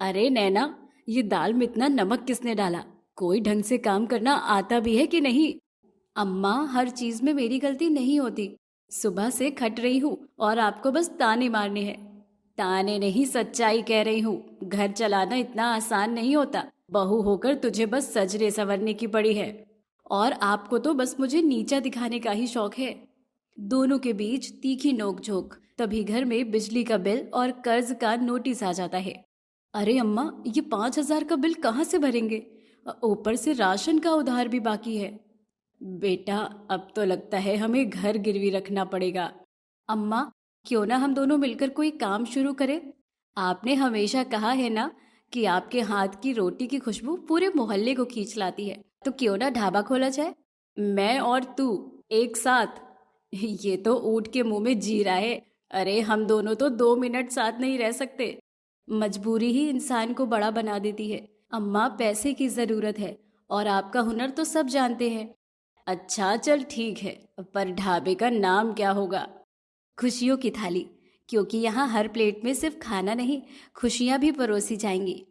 अरे नैना, ये दाल में इतना नमक किसने डाला? कोई ढंग से काम करना आता भी है कि नहीं? अम्मा, हर चीज में मेरी गलती नहीं होती। सुबह से खट रही हूँ और आपको बस ताने मारने हैं। ताने नहीं, सच्चाई कह रही हूँ। घर चलाना इतना आसान नहीं होता। बहू होकर तुझे बस सजने संवरने की पड़ी है, और आपको तो बस मुझे नीचा दिखाने का ही शौक है। दोनों के बीच तीखी नोकझोंक। तभी घर में बिजली का बिल और कर्ज का नोटिस आ जाता है। अरे अम्मा, ये 5,000 का बिल कहाँ से भरेंगे? ऊपर से राशन का उधार भी बाकी है। बेटा, अब तो लगता है हमें घर गिरवी रखना पड़ेगा। अम्मा, क्यों ना हम दोनों मिलकर कोई काम शुरू करें? आपने हमेशा कहा है ना कि आपके हाथ की रोटी की खुशबू पूरे मोहल्ले को खींच लाती है। तो क्यों ना ढाबा खोला जाए, मैं और तू एक साथ। ये तो ऊँट के मुंह में जी रहा है। अरे हम दोनों तो 2 मिनट साथ नहीं रह सकते। मजबूरी ही इंसान को बड़ा बना देती है। अम्मा, पैसे की जरूरत है और आपका हुनर तो सब जानते हैं। अच्छा चल ठीक है, पर ढाबे का नाम क्या होगा? खुशियों की थाली, क्योंकि यहाँ हर प्लेट में सिर्फ खाना नहीं, खुशियाँ भी परोसी जाएंगी।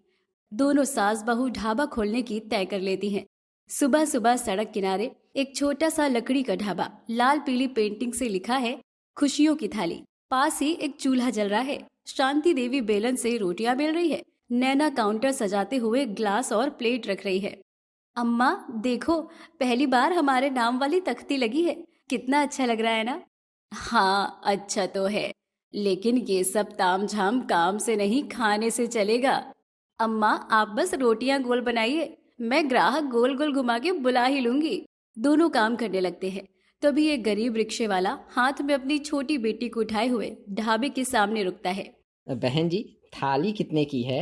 दोनों सास बहू ढाबा खोलने की तय कर लेती हैं। सुबह सुबह सड़क किनारे एक छोटा सा लकड़ी का ढाबा, लाल पीली पेंटिंग से लिखा है खुशियों की थाली। पास ही एक चूल्हा जल रहा है। शांति देवी बेलन से रोटियां बेल रही है। नैना काउंटर सजाते हुए ग्लास और प्लेट रख रही है। अम्मा देखो, पहली बार हमारे नाम वाली तख्ती लगी है। कितना अच्छा लग रहा है ना? हाँ, अच्छा तो है, लेकिन ये सब तामझाम काम से नहीं, खाने से चलेगा। अम्मा, आप बस रोटियां गोल बनाइए, मैं ग्राहक गोल गोल घुमा के बुला ही लूंगी। दोनों काम करने लगते हैं। तभी एक गरीब रिक्शे वाला हाथ में अपनी छोटी बेटी को उठाए हुए ढाबे के सामने रुकता है। बहन जी, थाली कितने की है?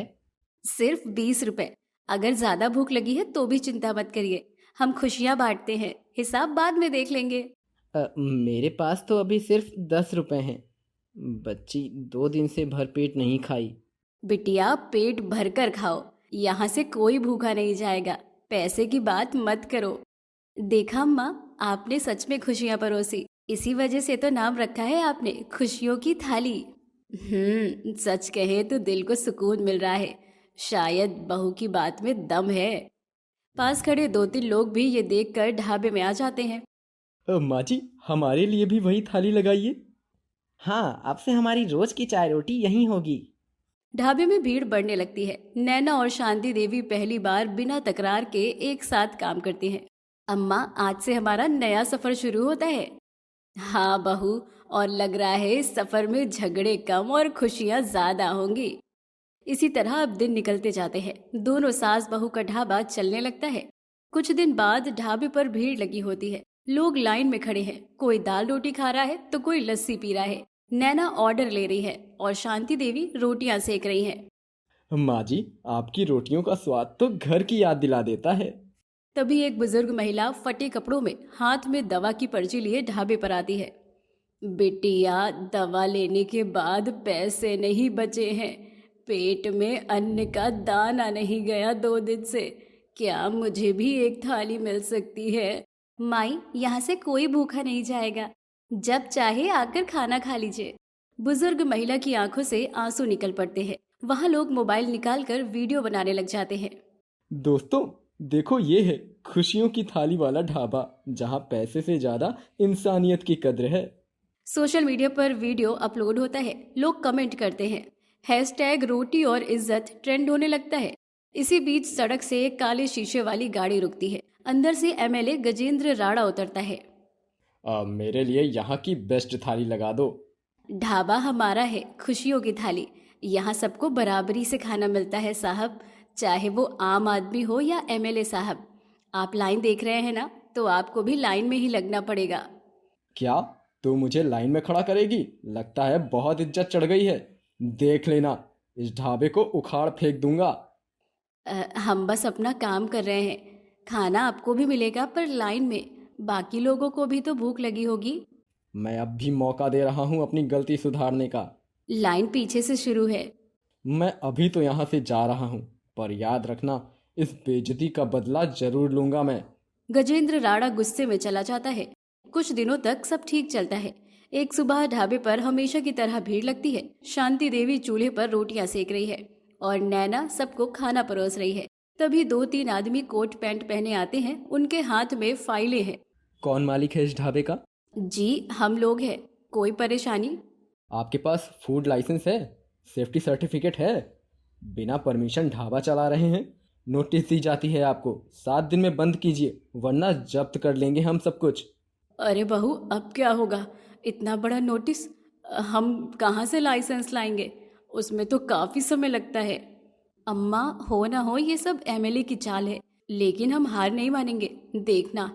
सिर्फ 20 रुपए। अगर ज्यादा भूख लगी है तो भी चिंता मत करिए, हम खुशियां बांटते हैं, हिसाब बाद में देख लेंगे। मेरे पास तो अभी सिर्फ 10 रुपए हैं। बच्ची 2 दिन से भरपेट नहीं खाई। बिटिया, पेट भरकर खाओ, यहाँ से कोई भूखा नहीं जाएगा। पैसे की बात मत करो। देखा अम्मा, आपने सच में खुशियां परोसी। इसी वजह से तो नाम रखा है आपने खुशियों की थाली। सच कहे तो दिल को सुकून मिल रहा है। शायद बहू की बात में दम है। पास खड़े 2-3 लोग भी ये देखकर ढाबे में आ जाते हैं। माँ जी, हमारे लिए भी वही थाली लगाइए। हाँ, अब से हमारी रोज की चाय रोटी यहीं होगी। ढाबे में भीड़ बढ़ने लगती है। नैना और शांति देवी पहली बार बिना तकरार के एक साथ काम करती हैं। अम्मा, आज से हमारा नया सफर शुरू होता है। हाँ बहू, और लग रहा है इस सफर में झगड़े कम और खुशियां ज्यादा होंगी। इसी तरह अब दिन निकलते जाते हैं। दोनों सास बहू का ढाबा चलने लगता है। कुछ दिन बाद ढाबे पर भीड़ लगी होती है। लोग लाइन में खड़े हैं। कोई दाल रोटी खा रहा है तो कोई लस्सी पी रहा है। नैना ऑर्डर ले रही है और शांति देवी रोटियां सेक रही हैं। माँ जी, आपकी रोटियों का स्वाद तो घर की याद दिला देता है। तभी एक बुजुर्ग महिला फटे कपड़ों में हाथ में दवा की पर्ची लिए ढाबे पर आती है। बिटिया, दवा लेने के बाद पैसे नहीं बचे हैं। पेट में अन्न का दाना नहीं गया 2 दिन से। क्या मुझे भी एक थाली मिल सकती है? माई, यहाँ से कोई भूखा नहीं जाएगा। जब चाहे आकर खाना खा लीजिए। बुजुर्ग महिला की आंखों से आंसू निकल पड़ते हैं। वहाँ लोग मोबाइल निकालकर वीडियो बनाने लग जाते हैं। दोस्तों, देखो ये है खुशियों की थाली वाला ढाबा, जहाँ पैसे से ज्यादा इंसानियत की कद्र है। सोशल मीडिया पर वीडियो अपलोड होता है। लोग कमेंट करते हैं। हैशटैग रोटी और इज्जत ट्रेंड होने लगता है। इसी बीच सड़क से एक काले शीशे वाली गाड़ी रुकती है। अंदर से एमएलए गजेंद्र राणा उतरता है। मेरे लिए यहाँ की बेस्ट थाली लगा दो। ढाबा हमारा है, खुशियों की थाली। यहाँ सबको बराबरी से खाना मिलता है साहब, चाहे वो आम आदमी हो या एमएलए साहब। आप लाइन देख रहे हैं ना, तो आपको भी लाइन में ही लगना पड़ेगा। क्या तू मुझे लाइन में खड़ा करेगी? लगता है बहुत इज्जत चढ़ गई है। देख लेना, इस ढाबे को उखाड़ फेंक दूंगा। हम बस अपना काम कर रहे हैं। खाना आपको भी मिलेगा, पर लाइन में। बाकी लोगों को भी तो भूख लगी होगी। मैं अब भी मौका दे रहा हूँ अपनी गलती सुधारने का। लाइन पीछे से शुरू है। मैं अभी तो यहाँ से जा रहा हूँ, पर याद रखना, इस बेइज्जती का बदला जरूर लूंगा मैं। गजेंद्र राणा गुस्से में चला जाता है। कुछ दिनों तक सब ठीक चलता है। एक सुबह ढाबे पर हमेशा की तरह भीड़ लगती है। शांति देवी चूल्हे पर रोटियां सेक रही है। और नैना सबको खाना परोस रही है। तभी 2-3 आदमी कोट पैंट पहने आते हैं, उनके हाथ में फाइलें हैं। कौन मालिक है इस ढाबे का? जी, हम लोग हैं। कोई परेशानी? आपके पास फूड लाइसेंस है? सेफ्टी सर्टिफिकेट है? बिना परमिशन ढाबा चला रहे हैं, नोटिस दी जाती है आपको। 7 दिन में बंद कीजिए वरना जब्त कर लेंगे हम सब कुछ। अरे बहू, अब क्या होगा? इतना बड़ा नोटिस हम कहाँ से लाइसेंस लाएंगे? उसमें तो काफी समय लगता है। अम्मा, हो ना हो ये सब एमएलए की चाल है, लेकिन हम हार नहीं मानेंगे। देखना,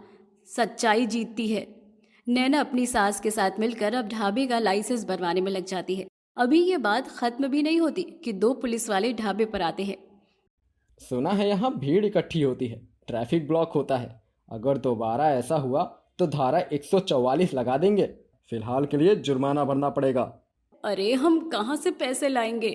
सच्चाई जीतती है। नैना अपनी सास के साथ मिलकर अब ढाबे का लाइसेंस बनवाने में लग जाती है। अभी ये बात खत्म भी नहीं होती कि 2 पुलिस वाले ढाबे पर आते हैं। सुना है यहाँ भीड़ इकट्ठी होती है, ट्रैफिक ब्लॉक होता है। अगर दोबारा ऐसा हुआ तो धारा 144 लगा देंगे। फिलहाल के लिए जुर्माना भरना पड़ेगा। अरे हम कहाँ से पैसे लाएंगे?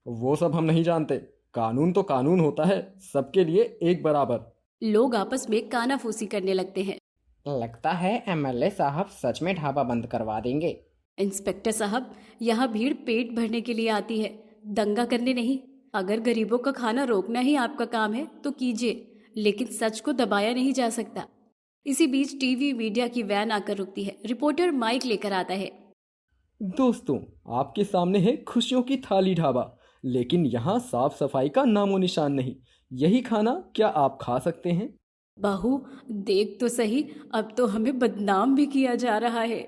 वो सब हम नहीं जानते, कानून तो कानून होता है, सबके लिए एक बराबर। लोग आपस में कानाफूसी करने लगते हैं। लगता है एमएलए साहब सच में ढाबा बंद करवा देंगे। इंस्पेक्टर साहब, यहाँ भीड़ पेट भरने के लिए आती है, दंगा करने नहीं। अगर गरीबों का खाना रोकना ही आपका काम है तो कीजिए, लेकिन सच को दबाया नहीं जा सकता। इसी बीच टीवी मीडिया की वैन आकर रुकती है। रिपोर्टर माइक लेकर आता है। दोस्तों, आपके सामने है खुशियों की थाली ढाबा, लेकिन यहाँ साफ सफाई का नामो निशान नहीं। यही खाना क्या आप खा सकते हैं? बहू, देख तो सही, अब तो हमें बदनाम भी किया जा रहा है।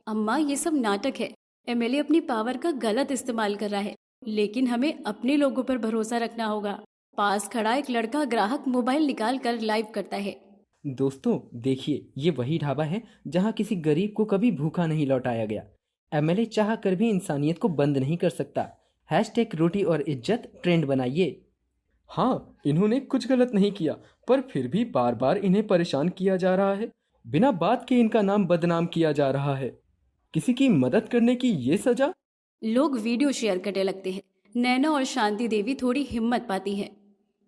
अम्मा, ये सब नाटक है। एमएलए अपनी पावर का गलत इस्तेमाल कर रहा है, लेकिन हमें अपने लोगों पर भरोसा रखना होगा। पास खड़ा एक लड़का ग्राहक मोबाइल निकाल कर लाइव करता है। दोस्तों देखिए, ये वही ढाबा है जहाँ किसी गरीब को कभी भूखा नहीं लौटाया गया। एमएलए चाह कर भी इंसानियत को बंद नहीं कर सकता। हैशटैग रोटी और इज्जत ट्रेंड बनाइए। हाँ, इन्होंने कुछ गलत नहीं किया, पर फिर भी बार बार इन्हें परेशान किया जा रहा है। बिना बात के इनका नाम बदनाम किया जा रहा है। किसी की मदद करने की ये सजा? लोग वीडियो शेयर करने लगते हैं। नैना और शांति देवी थोड़ी हिम्मत पाती हैं।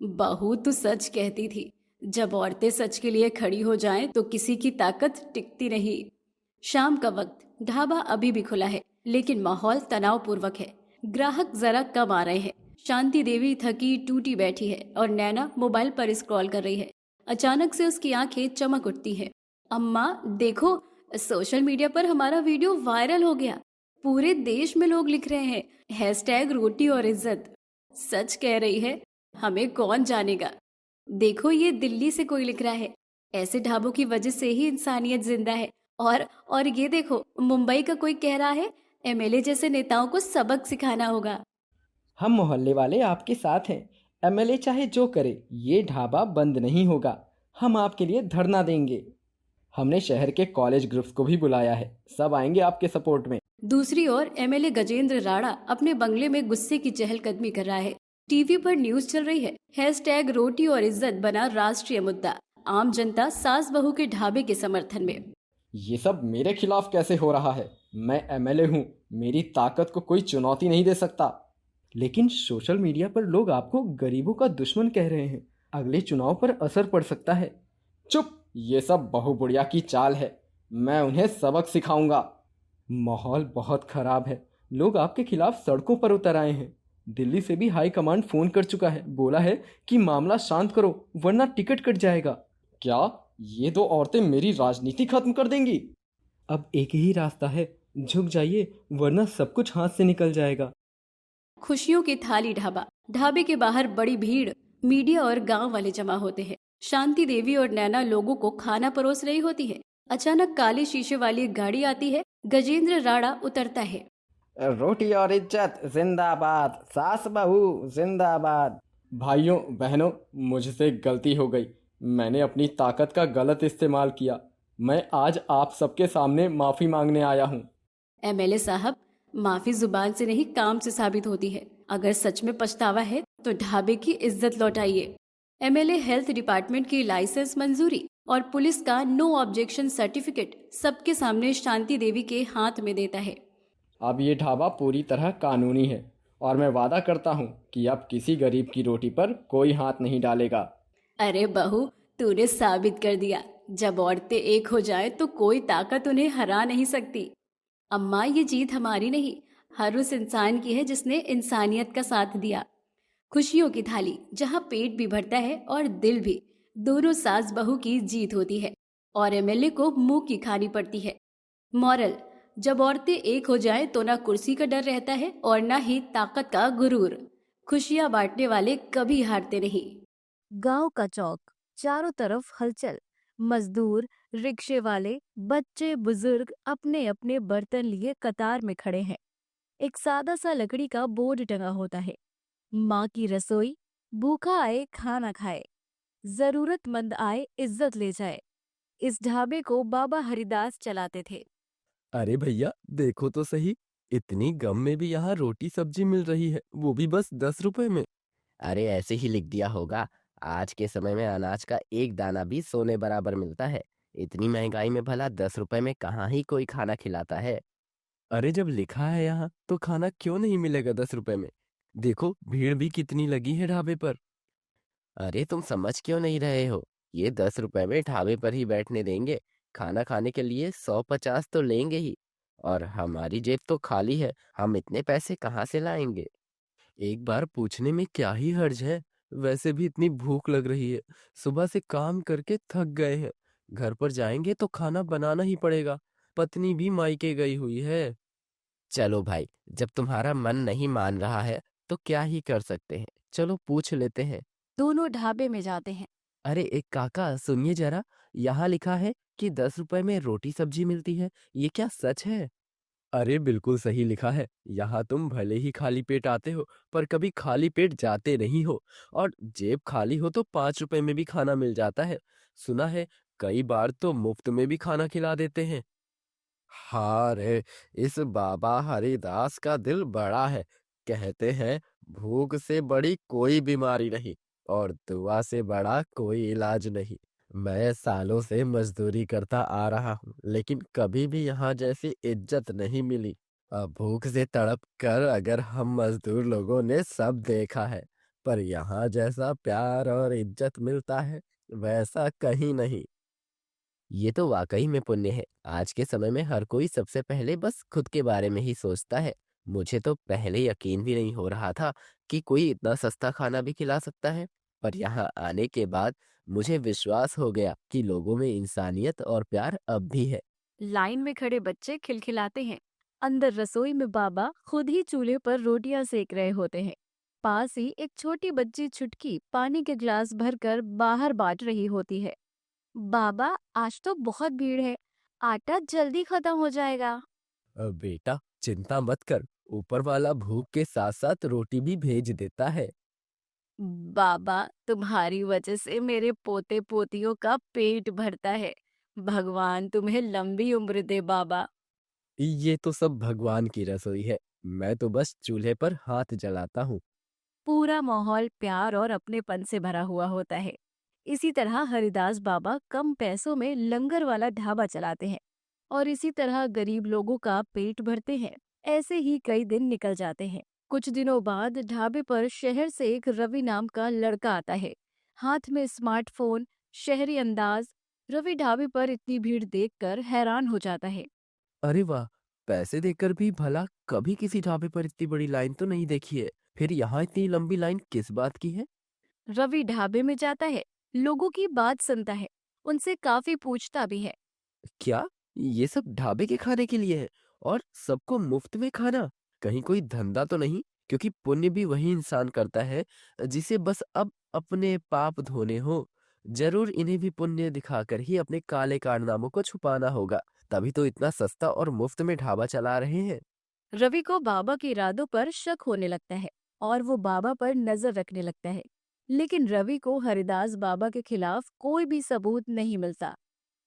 बहू, तू सच कहती थी, जब औरतें सच के लिए खड़ी हो जाएं तो किसी की ताकत टिकती नहीं। शाम का वक्त, ढाबा अभी भी खुला है, लेकिन माहौल तनावपूर्वक है। ग्राहक जरा कम आ रहे हैं। शांति देवी थकी टूटी बैठी है और नैना मोबाइल पर स्क्रॉल कर रही है। अचानक से उसकी आंखें चमक उठती हैं। अम्मा देखो, सोशल मीडिया पर हमारा वीडियो वायरल हो गया। पूरे देश में लोग लिख रहे हैं, हैशटैग रोटी और इज्जत। सच कह रही है, हमें कौन जानेगा। देखो, ये दिल्ली से कोई लिख रहा है, ऐसे ढाबों की वजह से ही इंसानियत जिंदा है। और ये देखो, मुंबई का कोई कह रहा है, एमएलए जैसे नेताओं को सबक सिखाना होगा। हम मोहल्ले वाले आपके साथ हैं। एमएलए चाहे जो करे, ये ढाबा बंद नहीं होगा। हम आपके लिए धरना देंगे। हमने शहर के कॉलेज ग्रुप्स को भी बुलाया है, सब आएंगे आपके सपोर्ट में। दूसरी ओर एमएलए गजेंद्र राणा अपने बंगले में गुस्से की चहलकदमी कर रहा है। टीवी पर न्यूज चल रही है, हैशटैग रोटी और इज्जत बना राष्ट्रीय मुद्दा। आम जनता सास बहू के ढाबे के समर्थन में। ये सब मेरे खिलाफ कैसे हो रहा है? मैं एमएलए हूँ, मेरी ताकत को कोई चुनौती नहीं दे सकता। लेकिन सोशल मीडिया पर लोग आपको गरीबों का दुश्मन कह रहे हैं। अगले चुनाव पर असर पड़ सकता है। चुप, ये सब बहु बुढ़िया की चाल है, मैं उन्हें सबक सिखाऊंगा। माहौल बहुत खराब है। लोग आपके खिलाफ सड़कों पर उतर आए हैं। दिल्ली से भी हाई कमांड फोन कर चुका है, बोला है कि मामला शांत करो वरना टिकट कट जाएगा। क्या ये 2 औरतें मेरी राजनीति खत्म कर देंगी? अब एक ही रास्ता है, झुक जाइए वरना सब कुछ हाथ से निकल जाएगा। खुशियों की थाली ढाबा। ढाबे के बाहर बड़ी भीड़, मीडिया और गांव वाले जमा होते हैं। शांति देवी और नैना लोगों को खाना परोस रही होती है। अचानक काले शीशे वाली एक गाड़ी आती है। गजेंद्र राणा उतरता है। रोटी और इज्जत जिंदाबाद, सास बहू जिंदाबाद। भाइयों बहनों, मुझसे गलती हो गई, मैंने अपनी ताकत का गलत इस्तेमाल किया। मैं आज आप सबके सामने माफ़ी मांगने आया हूँ। एमएलए साहब, माफी जुबान से नहीं काम से साबित होती है। अगर सच में पछतावा है तो ढाबे की इज्जत लौटाइए। एमएलए हेल्थ डिपार्टमेंट की लाइसेंस मंजूरी और पुलिस का नो ऑब्जेक्शन सर्टिफिकेट सबके सामने शांति देवी के हाथ में देता है। अब ये ढाबा पूरी तरह कानूनी है और मैं वादा करता हूँ कि अब किसी गरीब की रोटी पर कोई हाथ नहीं डालेगा। अरे बहू, तूने साबित कर दिया, जब औरतें एक हो जाए तो कोई ताकत उन्हें हरा नहीं सकती। अम्मा, ये जीत हमारी नहीं, हर उस इंसान की है जिसने इंसानियत का साथ दिया। खुशियों की थाली जहाँ पेट भी भरता है और दिल भी, दोनों सास बहू की जीत होती है और एमएलए को मुंह की खानी पड़ती है। मॉरल, जब औरतें एक हो जाएं तो ना कुर्सी का डर रहता है और ना ही ताकत का गुरूर। खुशियां बांटने वाले कभी हारते नहीं। गांव का चौक, चारों तरफ हलचल। मजदूर, रिक्शे वाले, बच्चे, बुजुर्ग अपने अपने बर्तन लिए कतार में खड़े हैं। एक सादा सा लकड़ी का बोर्ड टंगा होता है, माँ की रसोई, भूखा आए खाना खाए, जरूरतमंद आए इज्जत ले जाए। इस ढाबे को बाबा हरिदास चलाते थे। अरे भैया देखो तो सही, इतनी गम में भी यहाँ रोटी सब्जी मिल रही है, वो भी बस 10 रुपए में। अरे ऐसे ही लिख दिया होगा। आज के समय में अनाज का एक दाना भी सोने बराबर मिलता है। इतनी महंगाई में भला 10 रुपए में कहाँ ही कोई खाना खिलाता है। अरे जब लिखा है यहाँ तो खाना क्यों नहीं मिलेगा 10 रुपए में? देखो भीड़ भी कितनी लगी है ढाबे पर। अरे तुम समझ क्यों नहीं रहे हो? ये 10 रुपए में ढाबे पर ही बैठने देंगे। खाना खाने के लिए 150 तो लेंगे ही। और हमारी जेब तो खाली है, हम इतने पैसे कहाँ से लाएंगे? एक बार पूछने में क्या ही हर्ज है। वैसे भी इतनी भूख लग रही है, सुबह से काम करके थक गए हैं। घर पर जाएंगे तो खाना बनाना ही पड़ेगा। पत्नी भी मायके गई हुई है। चलो भाई, जब तुम्हारा मन नहीं मान रहा है तो क्या ही कर सकते हैं। चलो पूछ लेते हैं। दोनों ढाबे में जाते हैं। अरे एक काका सुनिए जरा, यहाँ लिखा है कि 10 रुपए में रोटी सब्जी मिलती है। ये क्या सच है? अरे बिल्कुल सही लिखा है। यहाँ तुम भले ही खाली पेट आते हो, पर कभी खाली पेट जाते नहीं हो। और जेब खाली हो तो 5 रुपए में भी खाना मिल जाता है। सुना है कई बार तो मुफ्त में भी खाना खिला देते हैं। हाँ रे, इस बाबा हरिदास का दिल बड़ा है। कहते हैं भूख से बड़ी कोई बीमारी नहीं और दुआ से बड़ा कोई इलाज नहीं। मैं सालों से मजदूरी करता आ रहा हूँ, लेकिन कभी भी यहाँ जैसी इज्जत नहीं मिली। अब भूख से तड़प कर अगर हम मजदूर लोगों ने सब देखा है, पर यहाँ जैसा प्यार और इज्जत मिलता है वैसा कहीं नहीं। ये तो वाकई में पुण्य है। आज के समय में हर कोई सबसे पहले बस खुद के बारे में ही सोचता है। मुझे तो पहले यकीन भी नहीं हो रहा था कि कोई इतना सस्ता खाना भी खिला सकता है। पर यहाँ आने के बाद मुझे विश्वास हो गया कि लोगों में इंसानियत और प्यार अब भी है। लाइन में खड़े बच्चे खिलखिलाते हैं। अंदर रसोई में बाबा खुद ही चूल्हे पर रोटियां सेक रहे होते हैं। पास ही एक छोटी बच्ची छुटकी पानी के ग्लास भरकर बाहर बांट रही होती है। बाबा, आज तो बहुत भीड़ है, आटा जल्दी खत्म हो जाएगा। अब बेटा चिंता मत कर, ऊपर वाला भूख के साथ साथ रोटी भी भेज देता है। बाबा, तुम्हारी वजह से मेरे पोते पोतियों का पेट भरता है। भगवान तुम्हें लंबी उम्र दे बाबा। ये तो सब भगवान की रसोई है, मैं तो बस चूल्हे पर हाथ जलाता हूँ। पूरा माहौल प्यार और अपनेपन से भरा हुआ होता है। इसी तरह हरिदास बाबा कम पैसों में लंगर वाला ढाबा चलाते हैं और इसी तरह गरीब लोगों का पेट भरते हैं। ऐसे ही कई दिन निकल जाते हैं। कुछ दिनों बाद ढाबे पर शहर से एक रवि नाम का लड़का आता है, हाथ में स्मार्टफोन, शहरी अंदाज। रवि ढाबे पर इतनी भीड़ देखकर हैरान हो जाता है। अरे वाह, पैसे देकर भी भला कभी किसी ढाबे पर इतनी बड़ी लाइन तो नहीं देखी है। फिर यहाँ इतनी लंबी लाइन किस बात की है? रवि ढाबे में जाता है, लोगों की बात सुनता है, उनसे काफी पूछता भी है। क्या ये सब ढाबे के खाने के लिए है और सबको मुफ्त में खाना? कहीं कोई धंधा तो नहीं? क्योंकि पुण्य भी वही इंसान करता है जिसे बस अब अपने पाप धोने हो। जरूर इन्हें भी पुण्य दिखाकर ही अपने काले कारनामों को छुपाना होगा, तभी तो इतना सस्ता और मुफ्त में ढाबा चला रहे हैं। रवि को बाबा के इरादों पर शक होने लगता है और वो बाबा पर नजर रखने लगता है। लेकिन रवि को हरिदास बाबा के खिलाफ कोई भी सबूत नहीं मिलता।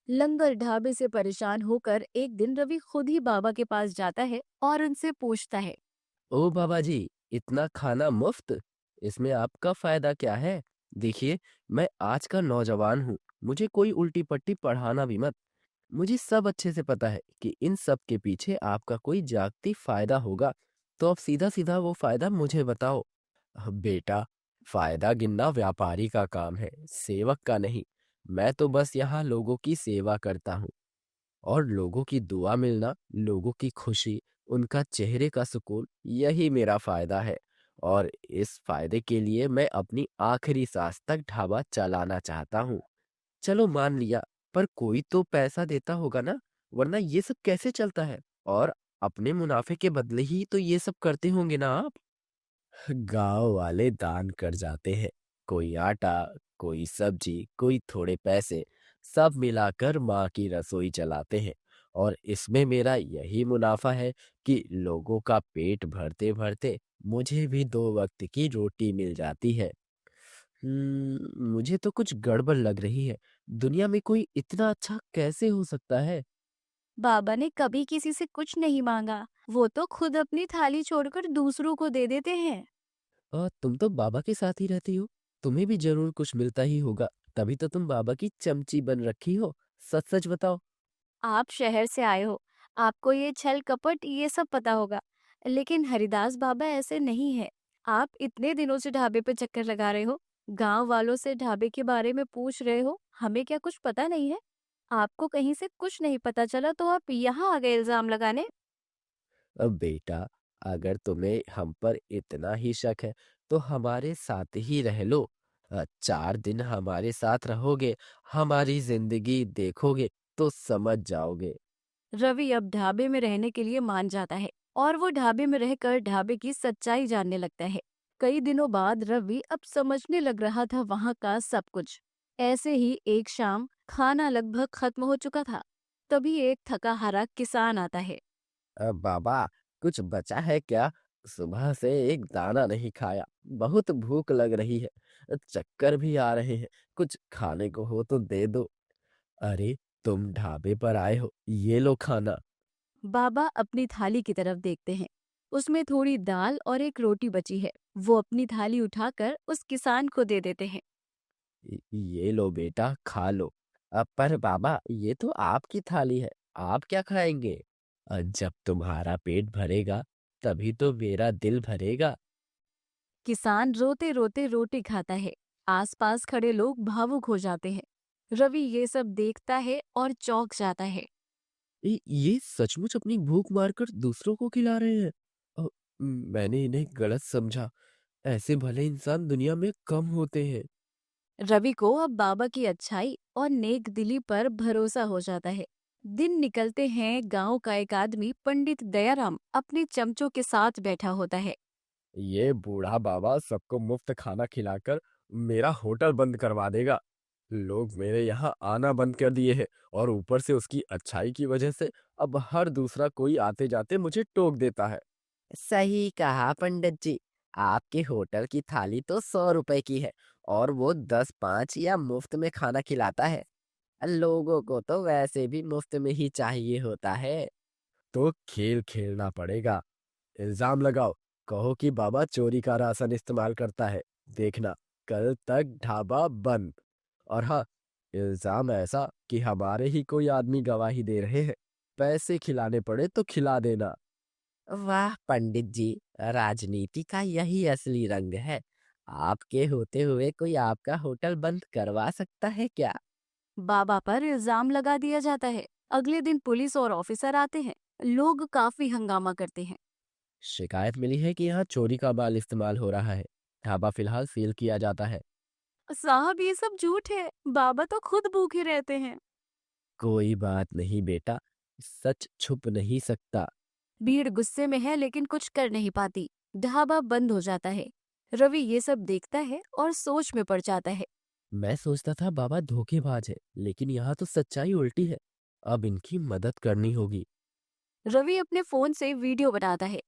लंगर ढाबे से परेशान होकर एक दिन रवि खुद ही बाबा के पास जाता है और उनसे पूछता है। ओ बाबा जी, इतना खाना मुफ्त, इसमें आपका फायदा क्या है? देखिए, मैं आज का नौजवान हूँ, मुझे कोई उल्टी पट्टी पढ़ाना भी मत। मुझे सब अच्छे से पता है कि इन सब के पीछे आपका कोई जागती फायदा होगा। तो अब सीधा सीधा वो फायदा मुझे बताओ। बेटा, फायदा गिनना व्यापारी का काम है, सेवक का नहीं। मैं तो बस यहाँ लोगों की सेवा करता हूँ और लोगों की दुआ मिलना, लोगों की खुशी, उनका चेहरे का सुकून, यही मेरा फायदा है। और इस फायदे के लिए मैं अपनी आखिरी सांस तक ढाबा चलाना चाहता हूँ। चलो मान लिया, पर कोई तो पैसा देता होगा ना, वरना ये सब कैसे चलता है? और अपने मुनाफे के बदले ही तो ये सब करते होंगे ना आप? गांव वाले दान कर जाते हैं, कोई आटा, कोई सब्जी, कोई थोड़े पैसे, सब मिलाकर माँ की रसोई चलाते हैं। और इसमें मेरा यही मुनाफा है कि लोगों का पेट भरते भरते मुझे भी 2 वक्त की रोटी मिल जाती है। मुझे तो कुछ गड़बड़ लग रही है। दुनिया में कोई इतना अच्छा कैसे हो सकता है? बाबा ने कभी किसी से कुछ नहीं मांगा, वो तो खुद अपनी थाली छोड़कर दूसरों को दे देते हैं। तुम तो बाबा के साथ ही रहती हो, तुम्हें भी जरूर कुछ मिलता ही होगा, तभी तो तुम बाबा की चमची बन रखी हो। सच सच बताओ। आप शहर से आए हो, आपको ये छल कपट ये सब पता होगा, लेकिन हरिदास बाबा ऐसे नहीं है। आप इतने दिनों से ढाबे पे चक्कर लगा रहे हो, गांव वालों से ढाबे के बारे में पूछ रहे हो, हमें क्या कुछ पता नहीं है? आपको कहीं से कुछ नहीं पता चला तो आप यहाँ आ गए इल्जाम लगाने? अब बेटा, अगर तुम्हें हम पर इतना ही शक है तो हमारे साथ ही रह लो। 4 दिन हमारे साथ रहोगे, हमारी जिंदगी देखोगे तो समझ जाओगे। रवि अब ढाबे में रहने के लिए मान जाता है और वो ढाबे में रहकर ढाबे की सच्चाई जानने लगता है। कई दिनों बाद रवि अब समझने लग रहा था वहाँ का सब कुछ। ऐसे ही एक शाम खाना लगभग खत्म हो चुका था, तभी एक थका हारा किसान आता है। बाबा, कुछ बचा है क्या? सुबह से एक दाना नहीं खाया, बहुत भूख लग रही है, चक्कर भी आ रहे हैं, कुछ खाने को हो तो दे दो। अरे, तुम ढाबे पर आए हो, ये लो खाना। बाबा अपनी थाली की तरफ देखते हैं, उसमें थोड़ी दाल और एक रोटी बची है। वो अपनी थाली उठाकर उस किसान को दे देते हैं। ये लो बेटा, खा लो। पर बाबा, ये तो आपकी थाली है, आप क्या खाएंगे? जब तुम्हारा पेट भरेगा तभी तो मेरा दिल भरेगा। किसान रोते रोते रोटी खाता है। आसपास खड़े लोग भावुक हो जाते हैं। रवि ये सब देखता है और चौंक जाता है। ये सचमुच अपनी भूख मारकर दूसरों को खिला रहे हैं। मैंने इन्हें गलत समझा। ऐसे भले इंसान दुनिया में कम होते हैं। रवि को अब बाबा की अच्छाई और नेक दिली पर भरोसा हो जाता है। दिन निकलते हैं, गांव का एक आदमी पंडित दयाराम अपने चमचों के साथ बैठा होता है। ये बूढ़ा बाबा सबको मुफ्त खाना खिलाकर मेरा होटल बंद करवा देगा। लोग मेरे यहाँ आना बंद कर दिए हैं और ऊपर से उसकी अच्छाई की वजह से अब हर दूसरा कोई आते जाते मुझे टोक देता है। सही कहा पंडित जी। आपके होटल की थाली तो 100 रुपए की है और वो 10 5 या मुफ्त में खाना खिलाता है। लोगों को तो वैसे भी मुफ्त में ही चाहिए होता है। तो खेल खेलना पड़ेगा। इल्जाम लगाओ, कहो कि बाबा चोरी का राशन इस्तेमाल करता है। देखना, कल तक ढाबा बंद। और हाँ, इल्जाम ऐसा कि हमारे ही कोई आदमी गवाही दे रहे हैं। पैसे खिलाने पड़े तो खिला देना। वाह पंडित जी, राजनीति का यही असली रंग है। आपके होते हुए कोई आपका होटल बंद करवा सकता है क्या? बाबा पर इल्जाम लगा दिया जाता है। अगले दिन पुलिस और ऑफिसर आते हैं। लोग काफी हंगामा करते हैं। शिकायत मिली है कि यहाँ चोरी का माल इस्तेमाल हो रहा है। ढाबा फिलहाल सील किया जाता है। साहब ये सब झूठ है, बाबा तो खुद भूखे रहते हैं। कोई बात नहीं बेटा, सच छुप नहीं सकता। भीड़ गुस्से में है लेकिन कुछ कर नहीं पाती। ढाबा बंद हो जाता है। रवि ये सब देखता है और सोच में पड़ जाता है। मैं सोचता था बाबा धोखेबाज है, लेकिन यहाँ तो सच्चाई उल्टी है। अब इनकी मदद करनी होगी। रवि अपने फोन से वीडियो बनाता है।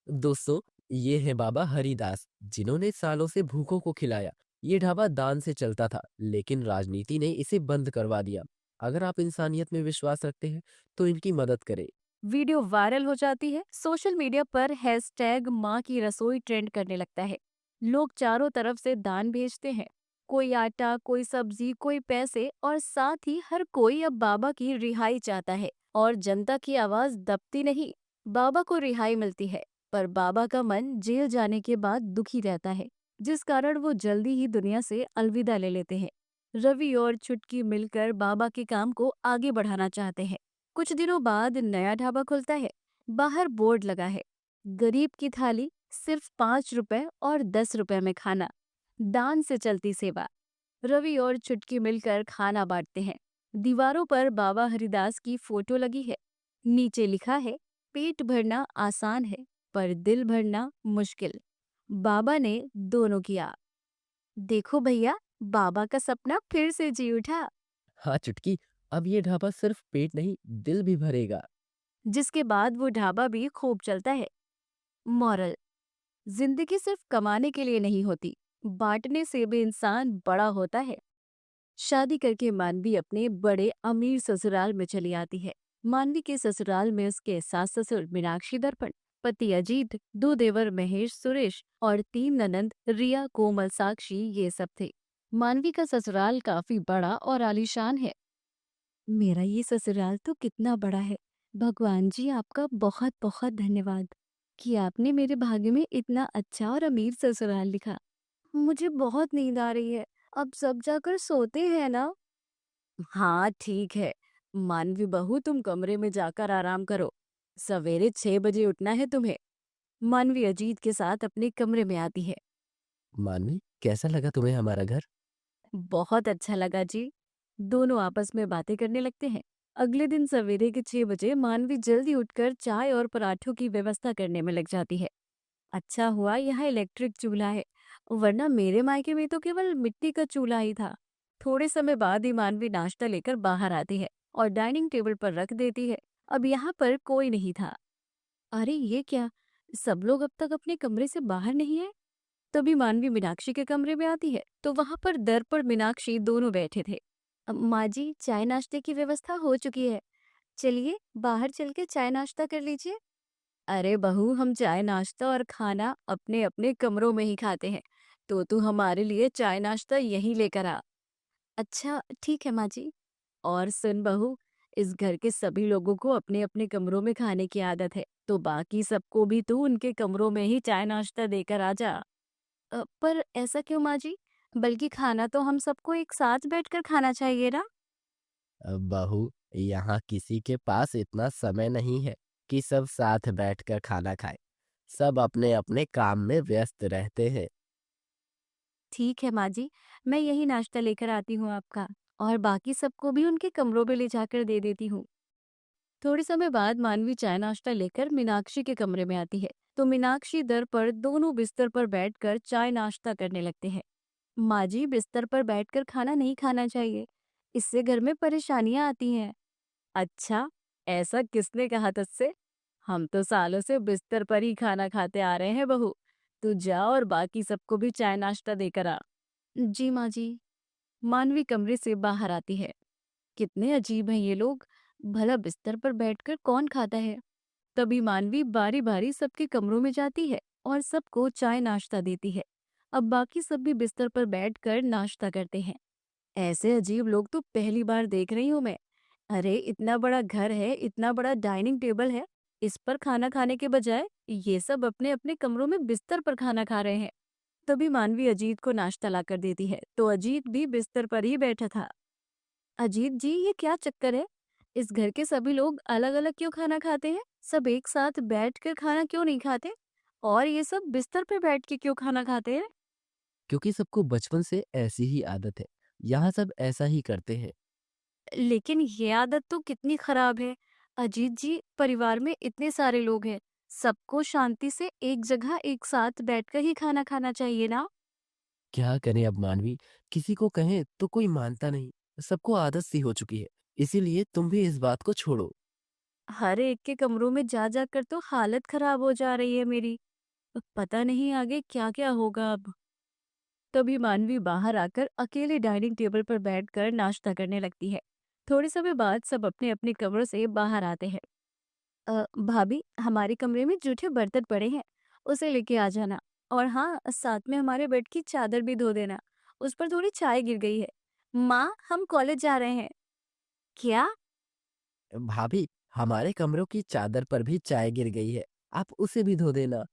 दोस्तों, ये है बाबा हरिदास, जिन्होंने सालों से भूखों को खिलाया। ये ढाबा दान से चलता था, लेकिन राजनीति ने इसे बंद करवा दिया। अगर आप इंसानियत में विश्वास रखते हैं तो इनकी मदद करें। वीडियो वायरल हो जाती है। सोशल मीडिया पर हैशटैग माँ की रसोई ट्रेंड करने लगता है। लोग चारों तरफ से दान भेजते हैं। कोई आटा, कोई सब्जी, कोई पैसे, और साथ ही हर कोई अब बाबा की रिहाई चाहता है। और जनता की आवाज दबती नहीं। बाबा को रिहाई मिलती है, पर बाबा का मन जेल जाने के बाद दुखी रहता है, जिस कारण वो जल्दी ही दुनिया से अलविदा ले लेते हैं। रवि और छुटकी मिलकर बाबा के काम को आगे बढ़ाना चाहते हैं। कुछ दिनों बाद नया ढाबा खुलता है। बाहर बोर्ड लगा है, गरीब की थाली सिर्फ 5 रुपए और 10 रुपए में खाना, दान से चलती सेवा। रवि और चुटकी मिलकर खाना बांटते हैं। दीवारों पर बाबा हरिदास की फोटो लगी है। नीचे लिखा है, पेट भरना आसान है पर दिल भरना मुश्किल। बाबा ने दोनों किया। देखो भैया, बाबा का सपना फिर से जी उठा। हाँ चुटकी, अब ये ढाबा सिर्फ पेट नहीं दिल भी भरेगा। जिसके बाद वो ढाबा भी खूब चलता है। मॉरल, जिंदगी सिर्फ कमाने के लिए नहीं होती, बांटने से भी इंसान बड़ा होता है। शादी करके मानवी अपने बड़े अमीर ससुराल में चली आती है। मानवी के ससुराल में उसके सास ससुर मीनाक्षी दर्पण, पति अजीत, दो देवर महेश सुरेश और 3 ननंद रिया कोमल साक्षी, ये सब थे। मानवी का ससुराल काफी बड़ा और आलीशान है। मेरा ये ससुराल तो कितना बड़ा है। भगवान जी, आपका बहुत बहुत धन्यवाद कि आपने मेरे भाग्य में इतना अच्छा और अमीर ससुराल लिखा। मुझे बहुत नींद आ रही है, अब सब जाकर सोते हैं ना। हाँ ठीक है, मानवी बहू तुम कमरे में जाकर आराम करो, सवेरे 6 बजे उठना है तुम्हें। मानवी अजीत के साथ अपने कमरे में आती है। मानवी, कैसा लगा तुम्हें हमारा घर? बहुत अच्छा लगा जी। दोनों आपस में बातें करने लगते हैं। अगले दिन सवेरे के 6 बजे मानवी जल्दी उठकर चाय और पराठों की व्यवस्था करने में लग जाती है। अच्छा हुआ यहाँ इलेक्ट्रिक चूल्हा है, वरना मेरे मायके में तो केवल मिट्टी का चूल्हा ही था। थोड़े समय बाद ही मानवी नाश्ता लेकर बाहर आती है और डाइनिंग टेबल पर रख देती है। अब यहाँ पर कोई नहीं था। अरे ये क्या, सब लोग अब तक अपने कमरे से बाहर नहीं आए। तभी मानवी मीनाक्षी के कमरे में आती है तो वहां पर दर्पण मीनाक्षी दोनों बैठे थे। माँ जी, चाय नाश्ते की व्यवस्था हो चुकी है, चलिए बाहर चल के चाय नाश्ता कर लीजिए। अरे बहू, हम चाय नाश्ता और खाना अपने अपने कमरों में ही खाते हैं, तो तू हमारे लिए चाय नाश्ता यहीं लेकर आ। अच्छा ठीक है माँ जी। और सुन बहू, इस घर के सभी लोगों को अपने अपने कमरों में खाने की आदत है, तो बाकी सबको भी तू उनके कमरों में ही चाय नाश्ता देकर आ जा। पर ऐसा क्यों माँ जी? बल्कि खाना तो हम सबको एक साथ बैठकर खाना चाहिए ना। बहू, यहाँ किसी के पास इतना समय नहीं है कि सब साथ बैठकर खाना खाए। सब अपने अपने काम में व्यस्त रहते हैं। ठीक है माँ जी, मैं यही नाश्ता लेकर आती हूँ आपका, और बाकी सबको भी उनके कमरों में ले जाकर दे देती हूँ। थोड़े समय बाद मानवी चाय नाश्ता लेकर मीनाक्षी के कमरे में आती है तो मीनाक्षी दर पर दोनों बिस्तर पर बैठकर चाय नाश्ता करने लगते हैं। माँ जी, बिस्तर पर बैठकर खाना नहीं खाना चाहिए, इससे घर में परेशानियां आती हैं। अच्छा, ऐसा किसने कहा तुझसे? हम तो सालों से बिस्तर पर ही खाना खाते आ रहे हैं बहू। तू जा और बाकी सबको भी चाय नाश्ता देकर आ। जी माँ जी। मानवी कमरे से बाहर आती है। कितने अजीब हैं ये लोग, भला बिस्तर पर बैठकर कौन खाता है। तभी मानवी बारी बारी सबके कमरों में जाती है और सबको चाय नाश्ता देती है। अब बाकी सब भी बिस्तर पर बैठकर नाश्ता करते हैं। ऐसे अजीब लोग तो पहली बार देख रही हूँ मैं। अरे इतना बड़ा घर है, इतना बड़ा डाइनिंग टेबल है, इस पर खाना खाने के बजाय ये सब अपने अपने कमरों में बिस्तर पर खाना खा रहे हैं। तभी मानवी अजीत को नाश्ता लाकर देती है तो अजीत भी बिस्तर पर ही बैठा था। अजीत जी, ये क्या चक्कर है? इस घर के सभी लोग अलग अलग क्यों खाना खाते हैं? सब एक साथ बैठकर खाना क्यों नहीं खाते? और ये सब बिस्तर पे बैठ के क्यों खाना खाते हैं? क्योंकि सबको बचपन से ऐसी ही आदत है। यहाँ सब ऐसा ही करते हैं। लेकिन ये आदत तो कितनी खराब है। अजीत जी, परिवार में इतने सारे लोग हैं, सबको शांति से एक जगह एक साथ बैठकर ही खाना खाना चाहिए ना। क्या करें अब मानवी, किसी को कहें तो कोई मानता नहीं। सबको आदत सी हो चुकी है, इसीलिए तुम भी इस बात को छोड़ो। हर एक के कमरों में जा जाकर तो हालत खराब हो जा रही है मेरी। पता नहीं आगे क्या क्या होगा अब। तभी मानवी बाहर आकर अकेले डाइनिंग टेबल पर बैठकर नाश्ता करने लगती है। थोड़े समय बाद सब अपने अपने कमरों से बाहर आते हैं। भाभी, हमारे कमरे में जूठे बर्तन पड़े हैं, उसे लेके आ जाना। और हाँ, साथ में हमारे बेड की चादर भी धो देना, उस पर थोड़ी चाय गिर गई है। माँ, हम कॉलेज जा रहे हैं। क्या? भाभी, हमारे कमरों की चादर पर भी चाय गिर गई है, आप उसे भी धो देना।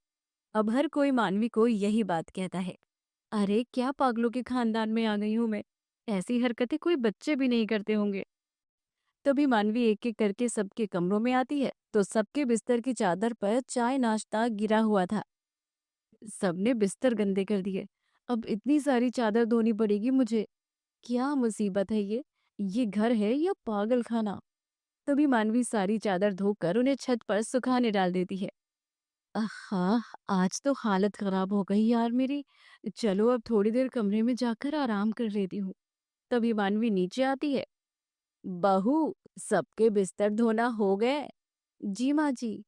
अब हर कोई मानवी को यही बात कहता है। अरे क्या पागलों के खानदान में आ गई हूँ मैं। ऐसी हरकतें कोई बच्चे भी नहीं करते होंगे। तभी मानवी एक एक करके सबके कमरों में आती है तो सबके बिस्तर की चादर पर चाय नाश्ता गिरा हुआ था। सबने बिस्तर गंदे कर दिए। अब इतनी सारी चादर धोनी पड़ेगी मुझे। क्या मुसीबत है ये? ये घर है या पागल खाना? तभी मानवी सारी चादर धोकर उन्हें छत पर सुखाने डाल देती है। आहा! आज तो हालत खराब हो गई यार मेरी। चलो अब थोड़ी देर कमरे में जाकर आराम कर लेती हूँ। तभी मानवी नीचे आती है। बहू, सबके बिस्तर धोना हो गए? जी माँ जी।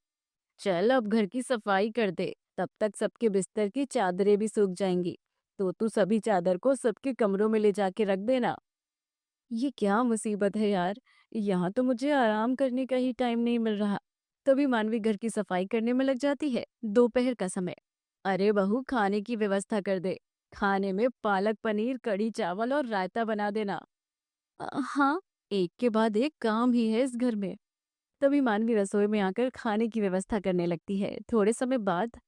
चल अब घर की सफाई कर दे, तब तक सबके बिस्तर की चादरें भी सूख जाएंगी। तो तू सभी चादर को सबके कमरों में ले जाके रख देना। ये क्या मुसीबत है यार, यहाँ तो मुझे आराम करने का ही टाइम नहीं मिल रहा। तभी मानवी घर की सफाई करने में लग जाती है। दोपहर का समय। अरे बहू, खाने की व्यवस्था कर दे। खाने में पालक पनीर, कढ़ी चावल और रायता बना देना। हाँ, एक के बाद एक काम ही है इस घर में। तभी मानवी रसोई में आकर खाने की व्यवस्था करने लगती है। थोड़े समय बाद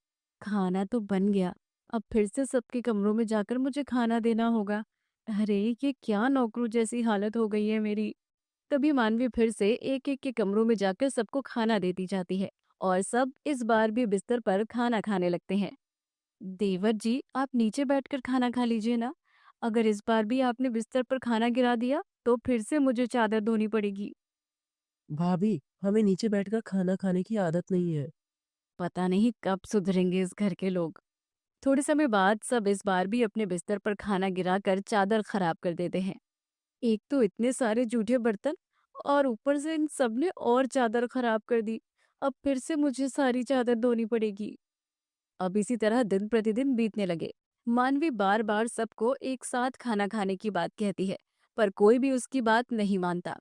खाना तो बन गया। अब फिर से सबके कमरों में जाकर मुझे खाना देना होगा। अरे ये क्या नौकरों जैसी हालत हो गई है मेरी। तभी मानवी फिर से एक एक के कमरों में जाकर सबको खाना देती जाती है और सब इस बार भी बिस्तर पर खाना खाने लगते हैं। देवर जी, आप नीचे बैठकर खाना खा लीजिए ना। अगर इस बार भी आपने बिस्तर पर खाना गिरा दिया तो फिर से मुझे चादर धोनी पड़ेगी। भाभी, हमें नीचे बैठकर खाना खाने की आदत नहीं है। पता नहीं कब सुधरेंगे इस घर के लोग। थोड़े समय बाद सब इस बार भी अपने बिस्तर पर खाना गिराकर चादर खराब कर देते हैं। एक तो इतने सारे जूठे बर्तन और ऊपर से इन सब ने और चादर खराब कर दी। अब फिर से मुझे सारी चादर धोनी पड़ेगी। अब इसी तरह दिन प्रतिदिन बीतने लगे। मानवी बार बार सबको एक साथ खाना खाने की बात कहती है, पर कोई भी उसकी बात नहीं मानता।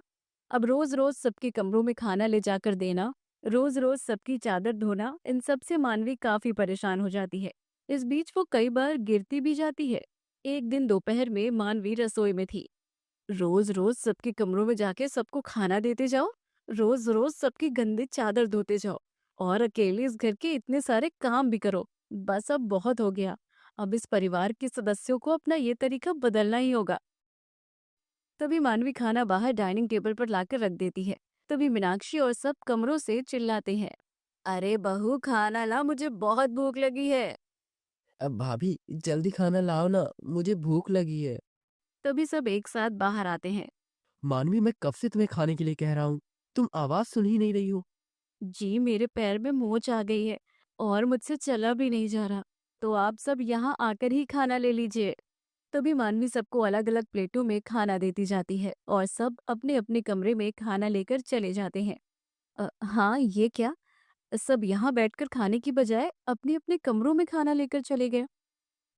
अब रोज रोज सबके कमरों में खाना ले जाकर देना, रोज रोज सबकी चादर धोना, इन सब से मानवी काफी परेशान हो जाती है। इस बीच वो कई बार गिरती भी जाती है। एक दिन दोपहर में मानवी रसोई में थी। रोज रोज सबके कमरों में जाके सबको खाना देते जाओ, रोज रोज सबकी गंदी चादर धोते जाओ और अकेले इस घर के इतने सारे काम भी करो। बस अब बहुत हो गया। अब इस परिवार के सदस्यों को अपना ये तरीका बदलना ही होगा। तभी मानवी खाना बाहर डाइनिंग टेबल पर लाकर रख देती है। तभी मीनाक्षी और सब कमरों से चिल्लाते हैं, अरे बहू खाना ला, मुझे बहुत भूख लगी है। अब भाभी, जल्दी खाना लाओ ना, मुझे भूख लगी है। तभी सब एक साथ बाहर आते हैं। मानवी, मैं कब से तुम्हें खाने के लिए कह रहा हूँ, तुम आवाज सुन ही नहीं रही हो। जी, मेरे पैर में मोच आ गई है और मुझसे चला भी नहीं जा रहा। तो आप सब यहाँ आकर ही खाना ले लीजिए। तभी मानवी सबको अलग अलग प्लेटों में खाना देती जाती है और सब अपने अपने कमरे में खाना लेकर चले जाते हैं। हाँ, ये क्या? सब यहाँ बैठकर खाने की बजाय अपने अपने कमरों में खाना लेकर चले गए।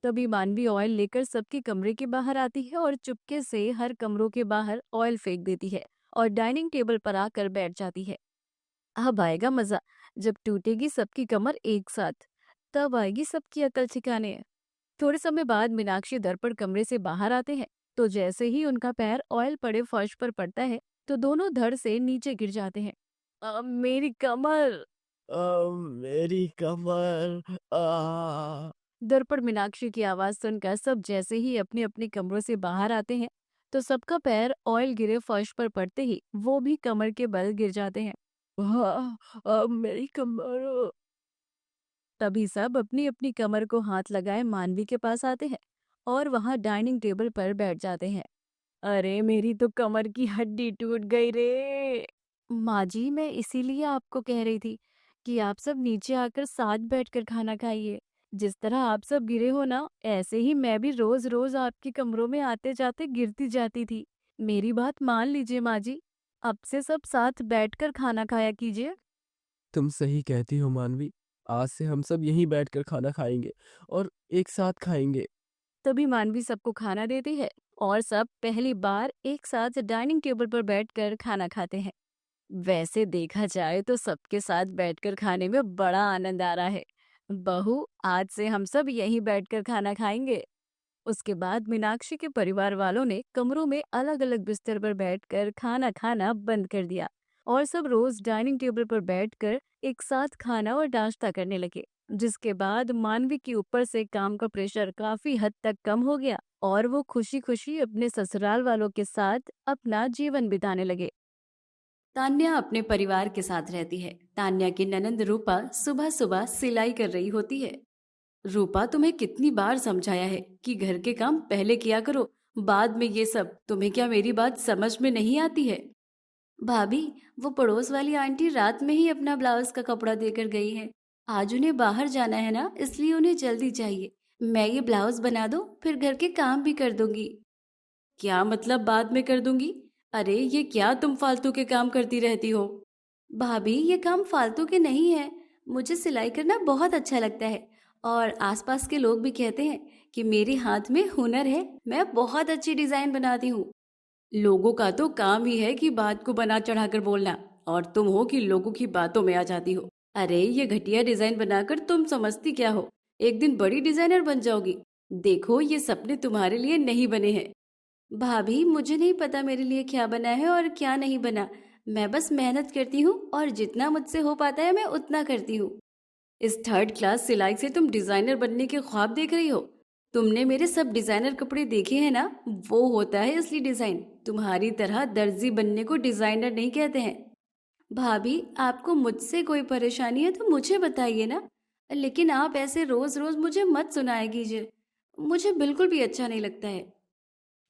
तभी मानवी ऑयल लेकर सबके कमरे के बाहर आती है और चुपके से हर कमरों के बाहर ऑयल फेंक देती है और डाइनिंग टेबल पर आकर बैठ जाती है। अब आएगा मजा, जब टूटेगी सबकी कमर एक साथ। तब आएगी सबकी अकल ठिकाने। थोड़े समय बाद मीनाक्षी दर्पण कमरे से बाहर आते हैं। तो जैसे ही उनका पैर ऑयल पड़े फर्श पर पड़ता है तो दोनों धड़ से नीचे गिर जाते हैं। मेरी कमर। मेरी कमर। दर्पण मीनाक्षी की आवाज सुनकर सब जैसे ही अपने अपने कमरों से बाहर आते हैं तो सबका पैर ऑयल गिरे फर्श पर पड़ते ही वो भी कमर के बल गिर जाते हैं। मेरी कमर। तभी सब अपनी अपनी कमर को हाथ लगाए मानवी के पास आते हैं और वहां डाइनिंग टेबल पर बैठ जाते हैं। अरे मेरी तो कमर की हड्डी टूट गई रे। माँ जी, मैं इसीलिए आपको कह रही थी कि आप सब नीचे आकर साथ बैठकर खाना खाइए। जिस तरह आप सब गिरे हो ना, ऐसे ही मैं भी रोज रोज आपके कमरों में आते जाते गिरती जाती थी। मेरी बात मान लीजिए माँ जी, अब से सब साथ बैठकर खाना खाया कीजिए। तुम सही कहती हो मानवी, आज से हम सब यहीं बैठकर खाना खाएंगे और एक साथ खाएंगे। तभी मानवी सबको खाना देती है और सब पहली बार एक साथ डाइनिंग टेबल पर बैठकर खाना खाते हैं। वैसे देखा जाए तो सबके साथ बैठकर खाने में बड़ा आनंद आ रहा है। बहू, आज से हम सब यहीं बैठकर खाना खाएंगे। उसके बाद मीनाक्षी के परिवार वालों ने कमरों में अलग अलग बिस्तर पर बैठकर खाना खाना बंद कर दिया और सब रोज डाइनिंग टेबल पर बैठकर एक साथ खाना और नाश्ता करने लगे। जिसके बाद मानवी के ऊपर से काम का प्रेशर काफी हद तक कम हो गया और वो खुशी खुशी अपने ससुराल वालों के साथ अपना जीवन बिताने लगे। तान्या अपने परिवार के साथ रहती है। तान्या की ननंद रूपा सुबह सुबह सिलाई कर रही होती है। रूपा, तुम्हें कितनी बार समझाया है कि घर के काम पहले किया करो, बाद में ये सब। तुम्हें क्या मेरी बात समझ में नहीं आती है? भाभी, वो पड़ोस वाली आंटी रात में ही अपना ब्लाउज का कपड़ा देकर गई है। आज उन्हें बाहर जाना है ना, इसलिए उन्हें जल्दी चाहिए। मैं ये ब्लाउज बना दो, फिर घर के काम भी कर दूंगी। क्या मतलब बाद में कर दूंगी? अरे ये क्या तुम फालतू के काम करती रहती हो? भाभी, ये काम फालतू के नहीं है। मुझे सिलाई करना बहुत अच्छा लगता है और आसपास के लोग भी कहते हैं कि मेरे हाथ में हुनर है। मैं बहुत अच्छी डिजाइन बनाती हूँ। लोगों का तो काम ही है कि बात को बना चढ़ाकर बोलना, और तुम हो कि लोगों की बातों में आ जाती हो। अरे ये घटिया डिजाइन बनाकर तुम समझती क्या हो? एक दिन बड़ी डिजाइनर बन जाओगी। देखो, ये सपने तुम्हारे लिए नहीं बने हैं। भाभी, मुझे नहीं पता मेरे लिए क्या बना है और क्या नहीं बना। मैं बस मेहनत करती हूँ और जितना मुझसे हो पाता है मैं उतना करती हूँ। इस थर्ड क्लास सिलाई से तुम डिजाइनर बनने के ख्वाब देख रही हो? तुमने मेरे सब डिजाइनर कपड़े देखे हैं ना? वो होता है असली डिजाइन। तुम्हारी तरह दर्जी बनने को डिजाइनर नहीं कहते हैं। भाभी, आपको मुझसे कोई परेशानी है तो मुझे बताइए ना, लेकिन आप ऐसे रोज रोज मुझे मत सुनाया कीजिए। मुझे बिल्कुल भी अच्छा नहीं लगता है।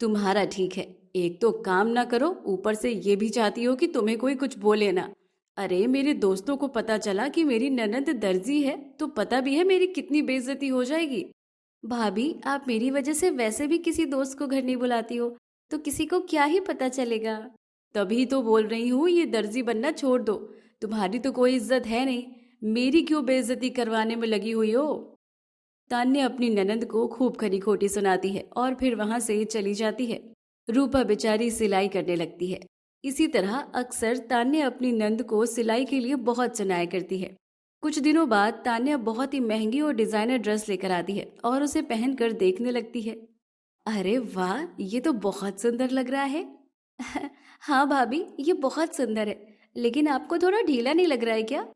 तुम्हारा ठीक है, एक तो काम ना करो, ऊपर से ये भी चाहती हो कि तुम्हें कोई कुछ बोले ना। अरे मेरे दोस्तों को पता चला कि मेरी ननद दर्जी है तो पता भी है मेरी कितनी बेइज्जती हो जाएगी। भाभी, आप मेरी वजह से वैसे भी किसी दोस्त को घर नहीं बुलाती हो, तो किसी को क्या ही पता चलेगा। तभी तो बोल रही हूँ ये दर्जी बनना छोड़ दो। तुम्हारी तो कोई इज्जत है नहीं, मेरी क्यों बेइज्जती करवाने में लगी हुई हो? तान्या अपनी ननद को खूब खरी खोटी सुनाती है और फिर वहां से चली जाती है। रूपा बेचारी सिलाई करने लगती है। इसी तरह अक्सर तान्या अपनी नंद को सिलाई के लिए बहुत सुनाया करती है। कुछ दिनों बाद तान्या बहुत ही महंगी और डिजाइनर ड्रेस लेकर आती है और उसे पहनकर देखने लगती है। अरे वाह, ये तो बहुत सुंदर लग रहा है। हाँ भाभी, ये बहुत सुंदर है, लेकिन आपको थोड़ा ढीला नहीं लग रहा है क्या?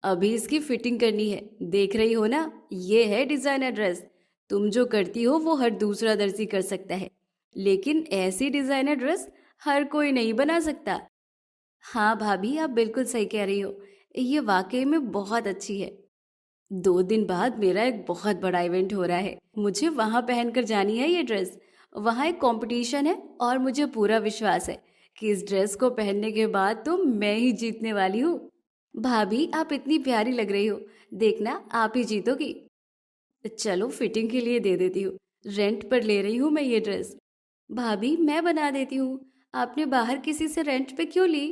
अभी इसकी फिटिंग करनी है। देख रही हो ना, ये है डिजाइनर ड्रेस। तुम जो करती हो वो हर दूसरा दर्जी कर सकता है, लेकिन ऐसी डिजाइनर ड्रेस हर कोई नहीं बना सकता। हाँ भाभी, आप बिल्कुल सही कह रही हो। ये वाकई में बहुत अच्छी है। 2 दिन बाद मेरा एक बहुत बड़ा इवेंट हो रहा है। मुझे वहां पहनकर जानी है ये ड्रेस। वहां एक कंपटीशन है और मुझे पूरा विश्वास है कि इस ड्रेस को पहनने के बाद तो मैं ही जीतने वाली हूँ। भाभी, आप इतनी प्यारी लग रही हो, देखना आप ही जीतोगी। चलो फिटिंग के लिए दे देती हूँ। रेंट पर ले रही हूँ मैं ये ड्रेस। भाभी, मैं बना देती हूँ। आपने बाहर किसी से रेंट पे क्यों ली?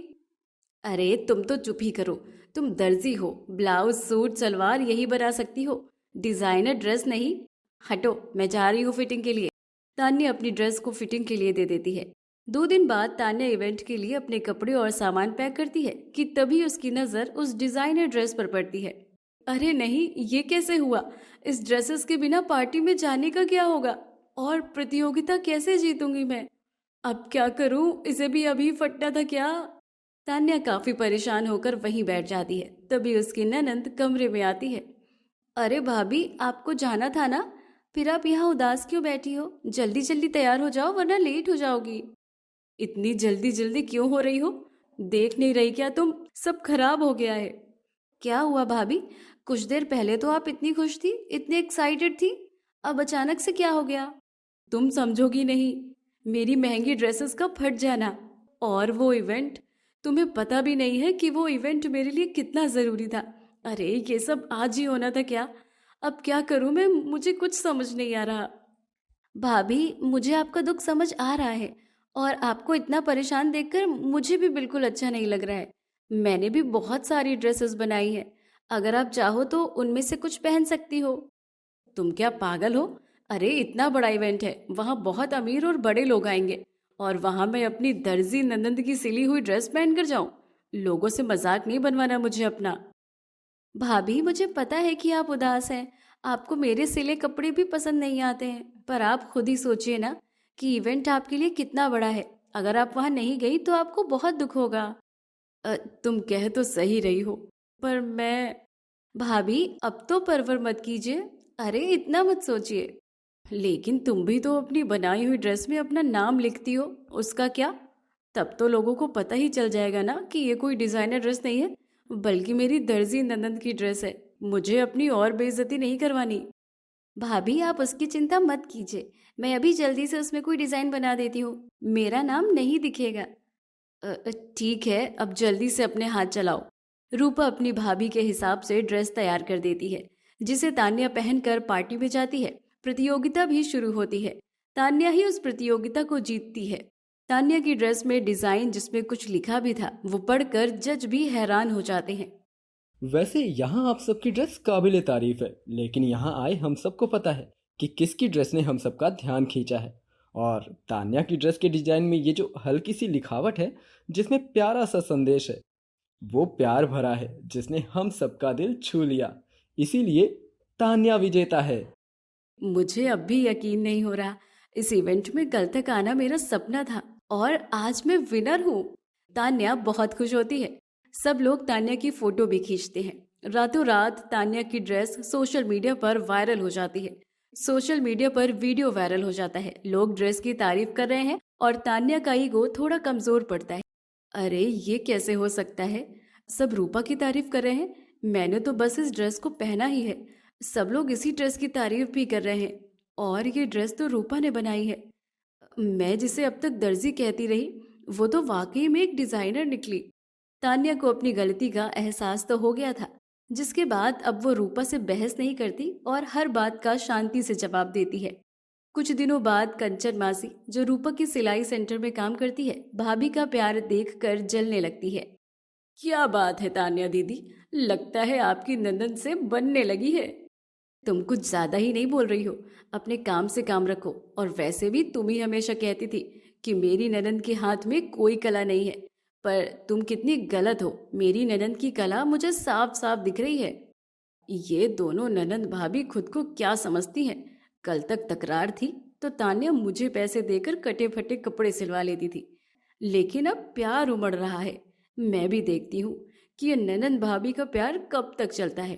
अरे तुम तो चुप ही करो। तुम दर्जी हो, ब्लाउज सूट सलवार यही बना सकती हो, डिजाइनर ड्रेस नहीं। हटो, मैं जा रही हूँ फिटिंग के लिए। तान्या अपनी ड्रेस को फिटिंग के लिए दे देती है। 2 दिन बाद तान्या इवेंट के लिए अपने कपड़े और सामान पैक करती है कि तभी उसकी नजर उस डिजाइनर ड्रेस पर पड़ती है। अरे नहीं, ये कैसे हुआ? इस ड्रेसेस के बिना पार्टी में जाने का क्या होगा? और प्रतियोगिता कैसे जीतूंगी मैं? अब क्या करूं? इसे भी अभी फटना था क्या? तान्या काफी परेशान होकर वहीं बैठ जाती है। तभी उसकी ननंद कमरे में आती है। अरे भाभी, आपको जाना था ना, फिर आप यहाँ उदास क्यों बैठी हो? जल्दी जल्दी तैयार हो जाओ वरना लेट हो जाओगी। इतनी जल्दी जल्दी क्यों हो रही हो? देख नहीं रही क्या तुम? सब खराब हो गया है। क्या हुआ भाभी? कुछ देर पहले तो आप इतनी खुश थी, इतनी एक्साइटेड थी, अब अचानक से क्या हो गया? तुम समझोगी नहीं, मेरी महंगी ड्रेसेस का फट जाना और वो इवेंट। तुम्हें पता भी नहीं है कि वो इवेंट मेरे लिए कितना जरूरी था। अरे ये सब आज ही होना था क्या? अब क्या करूं मैं? मुझे कुछ समझ नहीं आ रहा। भाभी, मुझे आपका दुख समझ आ रहा है और आपको इतना परेशान देखकर मुझे भी बिल्कुल अच्छा नहीं लग रहा है। मैंने भी बहुत सारी ड्रेसेस बनाई हैं, अगर आप चाहो तो उनमें से कुछ पहन सकती हो। तुम क्या पागल हो? अरे इतना बड़ा इवेंट है, वहां बहुत अमीर और बड़े लोग आएंगे और वहां मैं अपनी दर्जी ननंद की सिली हुई ड्रेस पहन कर जाऊं? लोगों से मजाक नहीं बनवाना मुझे अपना। भाभी, मुझे पता है कि आप उदास हैं, आपको मेरे सिले कपड़े भी पसंद नहीं आते हैं, पर आप खुद ही सोचिए ना कि इवेंट आपके लिए कितना बड़ा है। अगर आप वहां नहीं गई तो आपको बहुत दुख होगा। तुम कह तो सही रही हो, पर मैं। भाभी, अब तो परवर मत कीजिए। अरे इतना मत सोचिए। लेकिन तुम भी तो अपनी बनाई हुई ड्रेस में अपना नाम लिखती हो, उसका क्या? तब तो लोगों को पता ही चल जाएगा ना कि ये कोई डिजाइनर ड्रेस नहीं है, बल्कि मेरी दर्जी ननंद की ड्रेस है। मुझे अपनी और बेइज्जती नहीं करवानी। भाभी आप उसकी चिंता मत कीजिए, मैं अभी जल्दी से उसमें कोई डिजाइन बना देती हूँ, मेरा नाम नहीं दिखेगा। ठीक है, अब जल्दी से अपने हाथ चलाओ। रूपा अपनी भाभी के हिसाब से ड्रेस तैयार कर देती है, जिसे तान्या पहनकर पार्टी में जाती है। प्रतियोगिता भी शुरू होती है। तान्या ही उस प्रतियोगिता को जीतती है। तान्या की ड्रेस में डिजाइन जिसमें कुछ लिखा भी था, वो पढ़कर जज भी हैरान हो जाते हैं। वैसे यहाँ आप सबकी ड्रेस काबिले तारीफ है, लेकिन यहाँ आए हम सबको पता है कि किसकी ड्रेस ने हम सबका ध्यान खींचा है। और तान्या की ड्रेस के डिजाइन में ये जो हल्की सी लिखावट है, जिसमें प्यारा सा संदेश है, वो प्यार भरा है जिसने हम सबका दिल छू लिया। इसीलिए तान्या विजेता है। मुझे अब भी यकीन नहीं हो रहा, इस इवेंट में कल तक आना मेरा सपना था और आज मैं विनर हूँ। तान्या बहुत खुश होती है। सब लोग तान्या की फोटो भी खींचते हैं। रातों रात तान्या की ड्रेस सोशल मीडिया पर वायरल हो जाती है। सोशल मीडिया पर वीडियो वायरल हो जाता है। लोग ड्रेस की तारीफ कर रहे हैं और तान्या का ईगो थोड़ा कमजोर पड़ता है। अरे ये कैसे हो सकता है, सब रूपा की तारीफ कर रहे हैं, मैंने तो बस इस ड्रेस को पहना ही है। सब लोग इसी ड्रेस की तारीफ भी कर रहे हैं और ये ड्रेस तो रूपा ने बनाई है। मैं जिसे अब तक दर्जी कहती रही, वो तो वाकई में एक डिजाइनर निकली। तान्या को अपनी गलती का एहसास तो हो गया था, जिसके बाद अब वो रूपा से बहस नहीं करती और हर बात का शांति से जवाब देती है। कुछ दिनों बाद कंचन मासी, जो रूपा की सिलाई सेंटर में काम करती है, भाभी का प्यार देखकर जलने लगती है। क्या बात है तान्या दीदी, लगता है आपकी नंदन से बनने लगी है। तुम कुछ ज्यादा ही नहीं बोल रही हो, अपने काम से काम रखो। और वैसे भी तुम ही हमेशा कहती थी कि मेरी ननंद के हाथ में कोई कला नहीं है, पर तुम कितनी गलत हो। मेरी ननंद की कला मुझे साफ साफ दिख रही है। ये दोनों ननंद भाभी खुद को क्या समझती हैं। कल तक तकरार थी तो तान्या मुझे पैसे देकर कटे फटे कपड़े सिलवा लेती थी, लेकिन अब प्यार उमड़ रहा है। मैं भी देखती हूँ कि ये ननंद भाभी का प्यार कब तक चलता है।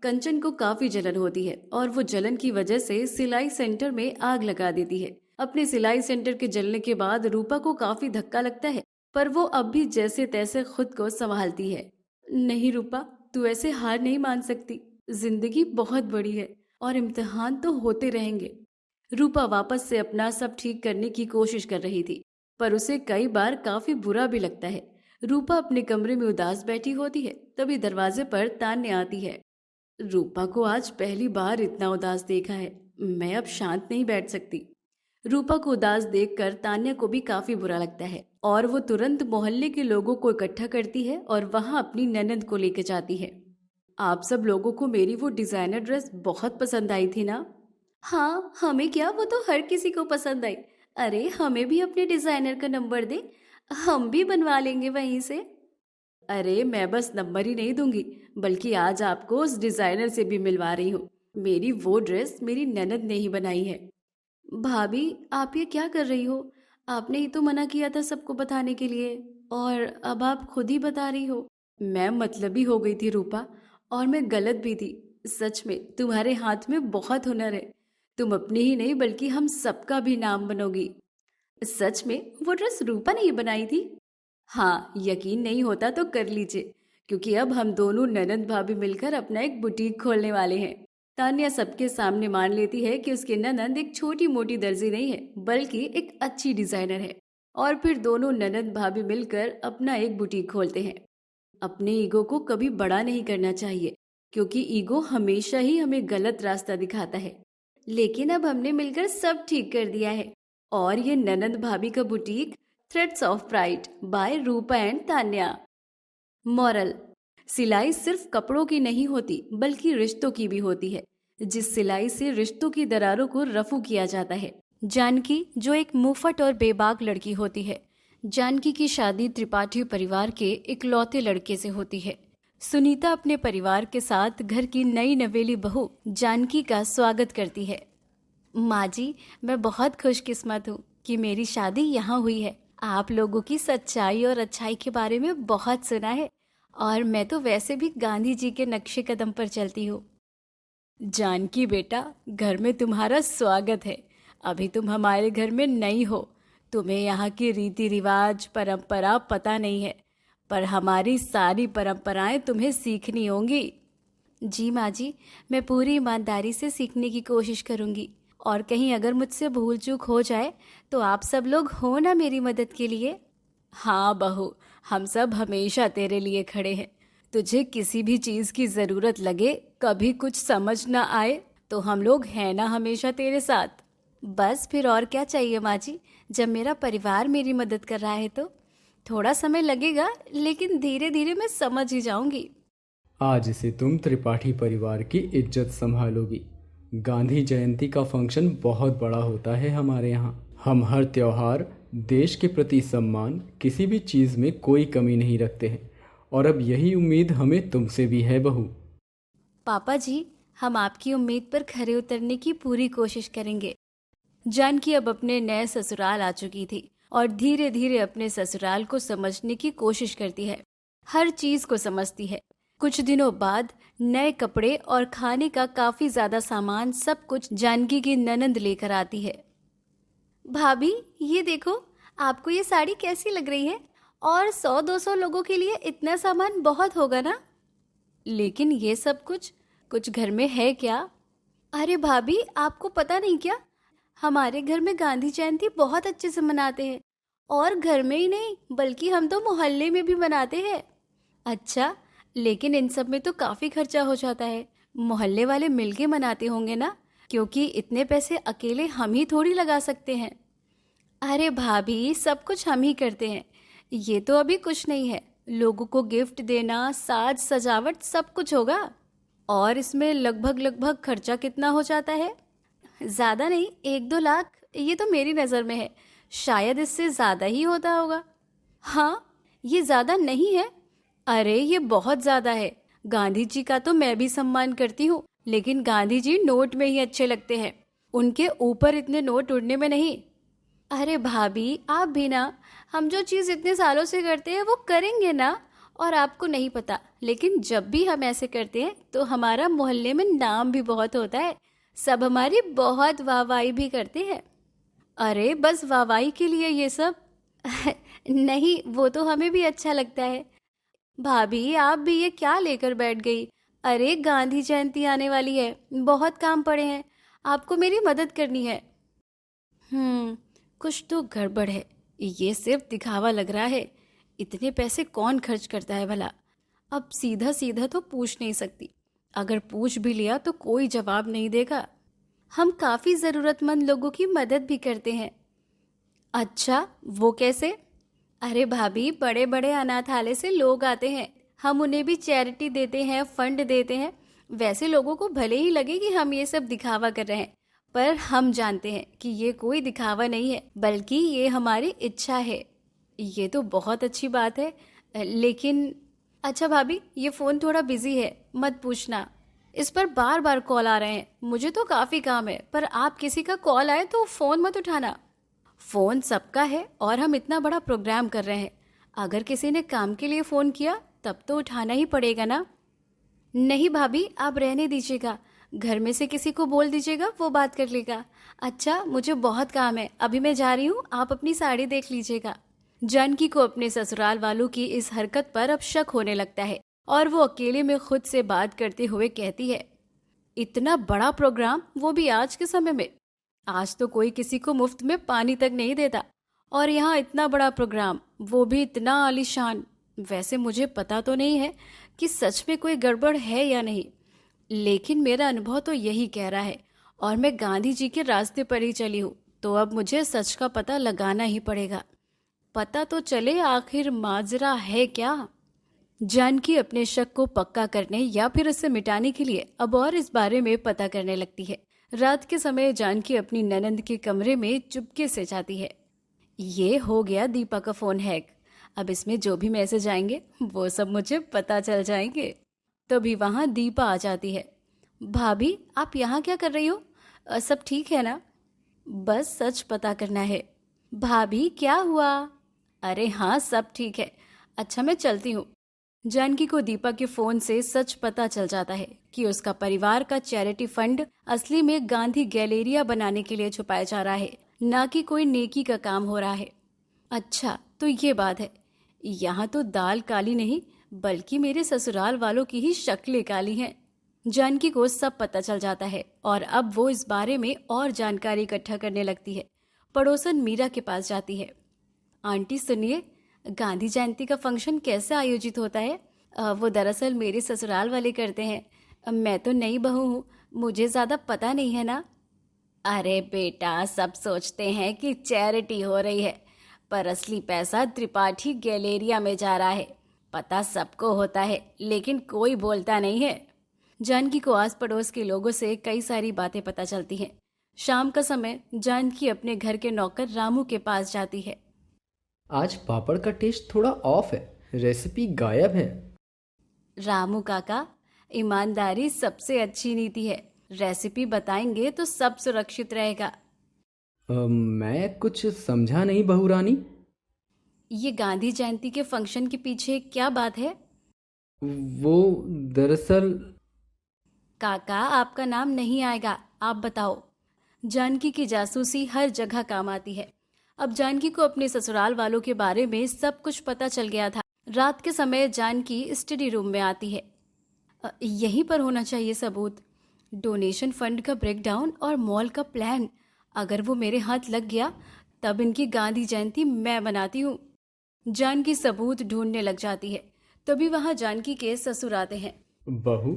कंचन को काफी जलन होती है और वो जलन की वजह से सिलाई सेंटर में आग लगा देती है। अपने सिलाई सेंटर के जलने के बाद रूपा को काफी धक्का लगता है, पर वो अब भी जैसे तैसे खुद को संभालती है। नहीं रूपा, तू ऐसे हार नहीं मान सकती। जिंदगी बहुत बड़ी है और इम्तिहान तो होते रहेंगे। रूपा वापस से अपना सब ठीक करने की कोशिश कर रही थी, पर उसे कई बार काफी बुरा भी लगता है। रूपा अपने कमरे में उदास बैठी होती है, तभी दरवाजे पर तान्या आती है। रूपा को आज पहली बार इतना उदास देखा है, मैं अब शांत नहीं बैठ सकती। रूपा को उदास देखकर तान्या को भी काफी बुरा लगता है और वो तुरंत मोहल्ले के लोगों को इकट्ठा करती है और वहां अपनी ननद को लेकर जाती है। आप सब लोगों को मेरी वो डिजाइनर ड्रेस बहुत पसंद आई थी ना? हाँ, हमें क्या, वो तो हर किसी को पसंद आई। अरे हमें भी अपने डिजाइनर का नंबर दे, हम भी बनवा लेंगे वहीं से। अरे मैं बस नंबर ही नहीं दूंगी, बल्कि आज आपको उस डिजाइनर से भी मिलवा रही हूँ। मेरी वो ड्रेस मेरी ननद ने ही बनाई है। भाभी आप ये क्या कर रही हो? आपने ही तो मना किया था सबको बताने के लिए, और अब आप खुद ही बता रही हो। मैं मतलबी हो गई थी रूपा, और मैं गलत भी थी। सच में तुम्हारे हाथ में बहुत हुनर है। तुम अपनी ही नहीं बल्कि हम सबका भी नाम बनोगी। सच में वो ड्रेस रूपा ने ही बनाई थी? हाँ, यकीन नहीं होता तो कर लीजिए, क्योंकि अब हम दोनों ननद भाभी मिलकर अपना एक बुटीक खोलने वाले हैं। तान्या सबके सामने मान लेती है कि उसकी ननद एक छोटी मोटी दर्जी नहीं है, बल्कि एक अच्छी डिजाइनर है। और फिर दोनों ननद भाभी मिलकर अपना एक बुटीक खोलते हैं। अपने ईगो को कभी बड़ा नहीं करना चाहिए, क्योंकि ईगो हमेशा ही हमें गलत रास्ता दिखाता है। लेकिन अब हमने मिलकर सब ठीक कर दिया है, और ये ननद भाभी का boutique threads of pride by Rupa and Tanya. Moral: सिलाई सिर्फ कपड़ों की नहीं होती, बल्कि रिश्तों की भी होती है, जिस सिलाई से रिश्तों की दरारों को रफू किया जाता है। जानकी, जो एक मुफ्त और बेबाक लड़की होती है। जानकी की शादी त्रिपाठी परिवार के इकलौते लड़के से होती है। सुनीता अपने परिवार के साथ घर की नई नवेली बहू जानकी का स्वागत करती है। माँ जी, मैं बहुत खुशकिस्मत हूँ कि मेरी शादी यहाँ हुई है। आप लोगों की सच्चाई और अच्छाई के बारे में बहुत सुना है, और मैं तो वैसे भी गांधी जी के नक्शे कदम पर चलती हूँ। जानकी बेटा, घर में तुम्हारा स्वागत है। अभी तुम हमारे घर में नई हो, तुम्हें यहाँ की रीति रिवाज परंपरा पता नहीं है, पर हमारी सारी परंपराएं तुम्हें सीखनी होंगी। जी माँ जी, मैं पूरी ईमानदारी से सीखने की कोशिश करूँगी। और कहीं अगर मुझसे भूल चूक हो जाए तो आप सब लोग हो ना मेरी मदद के लिए। हाँ बहू, हम सब हमेशा तेरे लिए खड़े हैं। तुझे किसी भी चीज़ की ज़रूरत लगे, कभी कुछ समझ ना आए, तो हम लोग हैं ना हमेशा तेरे साथ। बस फिर और क्या चाहिए माँ जी, जब मेरा परिवार मेरी मदद कर रहा है तो। थोड़ा समय लगेगा लेकिन धीरे धीरे मैं समझ ही जाऊंगी। आज से तुम त्रिपाठी परिवार की इज्जत संभालोगी। गांधी जयंती का फंक्शन बहुत बड़ा होता है हमारे यहाँ। हम हर त्योहार, देश के प्रति सम्मान, किसी भी चीज़ में कोई कमी नहीं रखते हैं। और अब यही उम्मीद हमें तुमसे भी है बहू। पापा जी, हम आपकी उम्मीद पर खरे उतरने की पूरी कोशिश करेंगे। जानकी अब अपने नए ससुराल आ चुकी थी और धीरे धीरे अपने ससुराल को समझने की कोशिश करती है। हर चीज को समझती है। कुछ दिनों बाद नए कपड़े और खाने का काफी ज्यादा सामान सब कुछ जानकी की ननंद लेकर आती है। भाभी, ये देखो, आपको ये साड़ी कैसी लग रही है? और 100-200 लोगों के लिए इतना सामान बहुत होगा ना? लेकिन ये सब कुछ कुछ घर में है क्या? अरे भाभी, आपको पता नहीं क्या? हमारे घर में गांधी जयंती बहुत अच्छे से मनाते हैं। और घर में ही नहीं बल्कि हम तो मोहल्ले में भी मनाते हैं। अच्छा, लेकिन इन सब में तो काफी खर्चा हो जाता है। मोहल्ले वाले मिलके मनाते होंगे ना, क्योंकि इतने पैसे अकेले हम ही थोड़ी लगा सकते हैं। अरे भाभी, सब कुछ हम ही करते हैं। ये तो अभी कुछ नहीं है। लोगों को गिफ्ट देना, साज सजावट सब कुछ होगा। और इसमें लगभग लगभग खर्चा कितना हो जाता है? ज्यादा नहीं, 1-2 लाख। ये तो मेरी नजर में है, शायद इससे ज्यादा ही होता होगा। हाँ, ये ज्यादा नहीं है। अरे ये बहुत ज्यादा है। गांधी जी का तो मैं भी सम्मान करती हूँ, लेकिन गांधी जी नोट में ही अच्छे लगते हैं। उनके ऊपर इतने नोट उड़ने में नहीं। अरे भाभी, आप भी ना, हम जो चीज इतने सालों से करते हैं वो करेंगे ना। और आपको नहीं पता, लेकिन जब भी हम ऐसे करते हैं तो हमारा मोहल्ले में नाम भी बहुत होता है। सब हमारी बहुत वाहवाही भी करते हैं। अरे बस वाहवाही के लिए ये सब? नहीं, वो तो हमें भी अच्छा लगता है। भाभी, आप भी ये क्या लेकर बैठ गई? अरे गांधी जयंती आने वाली है, बहुत काम पड़े हैं। आपको मेरी मदद करनी है। कुछ तो गड़बड़ है। ये सिर्फ दिखावा लग रहा है। इतने पैसे कौन खर्च करता है भला? अब सीधा सीधा तो पूछ नहीं सकती। अगर पूछ भी लिया तो कोई जवाब नहीं देगा। हम काफी जरूरतमंद लोगों की मदद भी करते हैं। अच्छा, वो कैसे? अरे भाभी, बड़े बड़े अनाथालय से लोग आते हैं, हम उन्हें भी चैरिटी देते हैं, फंड देते हैं। वैसे लोगों को भले ही लगे कि हम ये सब दिखावा कर रहे हैं, पर हम जानते हैं कि ये कोई दिखावा नहीं है, बल्कि ये हमारी इच्छा है। ये तो बहुत अच्छी बात है, लेकिन अच्छा भाभी, ये फ़ोन थोड़ा बिजी है, मत पूछना। इस पर बार बार कॉल आ रहे हैं। मुझे तो काफ़ी काम है, पर आप किसी का कॉल आए तो फ़ोन मत उठाना। फ़ोन सबका है और हम इतना बड़ा प्रोग्राम कर रहे हैं। अगर किसी ने काम के लिए फ़ोन किया तब तो उठाना ही पड़ेगा ना। नहीं भाभी, आप रहने दीजिएगा। घर में से किसी को बोल दीजिएगा, वो बात कर लेगा। अच्छा, मुझे बहुत काम है, अभी मैं जा रही हूँ, आप अपनी साड़ी देख लीजिएगा। जानकी को अपने ससुराल वालों की इस हरकत पर अब शक होने लगता है और वो अकेले में खुद से बात करते हुए कहती है, इतना बड़ा प्रोग्राम, वो भी आज के समय में? आज तो कोई किसी को मुफ्त में पानी तक नहीं देता, और यहाँ इतना बड़ा प्रोग्राम, वो भी इतना आलीशान। वैसे मुझे पता तो नहीं है कि सच में कोई गड़बड़ है या नहीं, लेकिन मेरा अनुभव तो यही कह रहा है और मैं गांधी जी के रास्ते पर ही चली हूँ, तो अब मुझे सच का पता लगाना ही पड़ेगा। पता तो चले आखिर माजरा है क्या। जानकी अपने शक को पक्का करने या फिर उसे मिटाने के लिए अब और इस बारे में पता करने लगती है। रात के समय जानकी अपनी ननंद के कमरे में चुपके से जाती है। ये हो गया दीपा का फोन हैक। अब इसमें जो भी मैसेज आएंगे वो सब मुझे पता चल जाएंगे। तभी वहां दीपा आ जाती है। भाभी, आप यहाँ क्या कर रही हो? सब ठीक है ना? बस सच पता करना है। भाभी, क्या हुआ? अरे हाँ, सब ठीक है। अच्छा, मैं चलती हूँ। जानकी को दीपा के फोन से सच पता चल जाता है कि उसका परिवार का चैरिटी फंड असली में गांधी गैलेरिया बनाने के लिए छुपाया जा रहा है, ना कि कोई नेकी का काम हो रहा है। अच्छा, तो ये बात है। यहाँ तो दाल काली नहीं बल्कि मेरे ससुराल वालों की ही शक्लें काली हैं। जानकी को सब पता चल जाता है और अब वो इस बारे में और जानकारी इकट्ठा करने लगती है। पड़ोसन मीरा के पास जाती है। आंटी सुनिए, गांधी जयंती का फंक्शन कैसे आयोजित होता है? वो दरअसल मेरे ससुराल वाले करते हैं। मैं तो नई बहू हूँ, मुझे ज़्यादा पता नहीं है ना। अरे बेटा, सब सोचते हैं कि चैरिटी हो रही है, पर असली पैसा त्रिपाठी गैलेरिया में जा रहा है। पता सबको होता है, लेकिन कोई बोलता नहीं है। जानकी को आस पड़ोस के लोगों से कई सारी बातें पता चलती हैं। शाम का समय जानकी अपने घर के नौकर रामू के पास जाती है। आज पापड़ का टेस्ट थोड़ा ऑफ है, रेसिपी गायब है। रामू काका, ईमानदारी सबसे अच्छी नीति है। रेसिपी बताएंगे तो सब सुरक्षित रहेगा। मैं कुछ समझा नहीं बहू रानी। ये गांधी जयंती के फंक्शन के पीछे क्या बात है? वो दरअसल काका, आपका नाम नहीं आएगा, आप बताओ। जानकी की जासूसी हर जगह काम आती है। अब जानकी को अपने ससुराल वालों के बारे में सब कुछ पता चल गया था। रात के समय जानकी स्टडी रूम में आती है। यहीं पर होना चाहिए सबूत। डोनेशन फंड का ब्रेकडाउन और मॉल का प्लान। अगर वो मेरे हाथ लग गया तब इनकी गांधी जयंती मैं मनाती हूँ। जानकी सबूत ढूंढने लग जाती है। तभी वहां जानकी के ससुर आते हैं। बहू,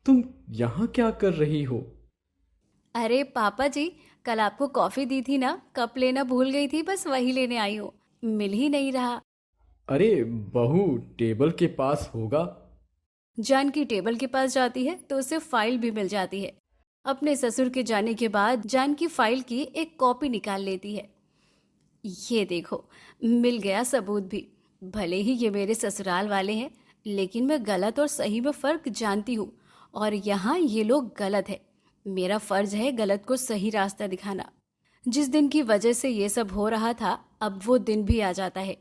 तुम यहाँ क्या कर रही हो? अरे पापा जी, कल आपको कॉफी दी थी ना, कप लेना भूल गई थी, बस वही लेने आई हूँ। मिल ही नहीं रहा। अरे बहू, टेबल के पास होगा। जानकी टेबल के पास जाती है तो उसे फाइल भी मिल जाती है। अपने ससुर के जाने के बाद जानकी फाइल की एक कॉपी निकाल लेती है। ये देखो, मिल गया सबूत भी। भले ही ये मेरे ससुराल वाले हैं, लेकिन मैं गलत और सही में फर्क जानती हूँ, और यहाँ ये लोग गलत है। मेरा फर्ज है गलत को सही रास्ता दिखाना। जिस दिन की वजह से ये सब हो रहा था, अब वो दिन भी आ जाता है।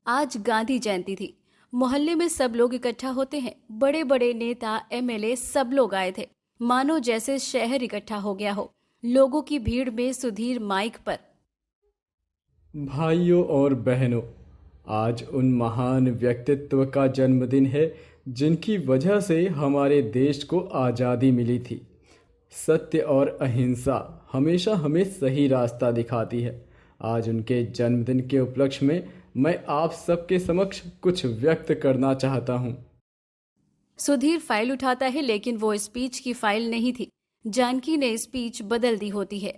आज गांधी जयंती थी। मोहल्ले में सब लोग इकट्ठा होते हैं। बड़े बड़े नेता, एमएलए सब लोग आए थे, मानो जैसे शहर इकट्ठा हो गया हो। लोगों की भीड़ में सुधीर माइक पर। भाइयों और बहनों, आज उन महान व्यक्तित्व का जन्मदिन है जिनकी वजह से हमारे देश को आज़ादी मिली थी। सत्य और अहिंसा हमेशा हमें सही रास्ता दिखाती है। आज उनके जन्मदिन के उपलक्ष्य में मैं आप सबके समक्ष कुछ व्यक्त करना चाहता हूँ। सुधीर फाइल उठाता है, लेकिन वो स्पीच की फाइल नहीं थी। जानकी ने स्पीच बदल दी होती है।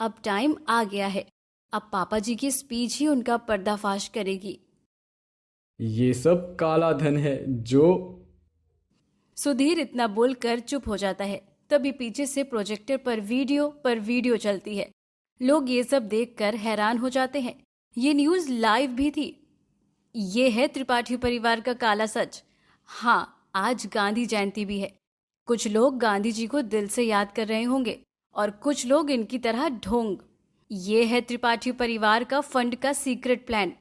अब टाइम आ गया है। अब पापा जी की स्पीच ही उनका पर्दाफाश करेगी। ये सब काला धन है जो। सुधीर इतना बोलकर चुप हो जाता है। तभी पीछे से प्रोजेक्टर पर वीडियो चलती है। लोग ये सब देखकर हैरान हो जाते हैं। ये न्यूज़ लाइव भी थी। ये है त्रिपाठी परिवार का काला सच। हाँ, आज गांधी जयंती भी है। कुछ लोग गांधी जी को दिल से याद कर रहे होंगे और कुछ लोग इनकी तरह ढोंग। ये है त्रिपाठी परिवार का फंड का सीक्रेट प्लान,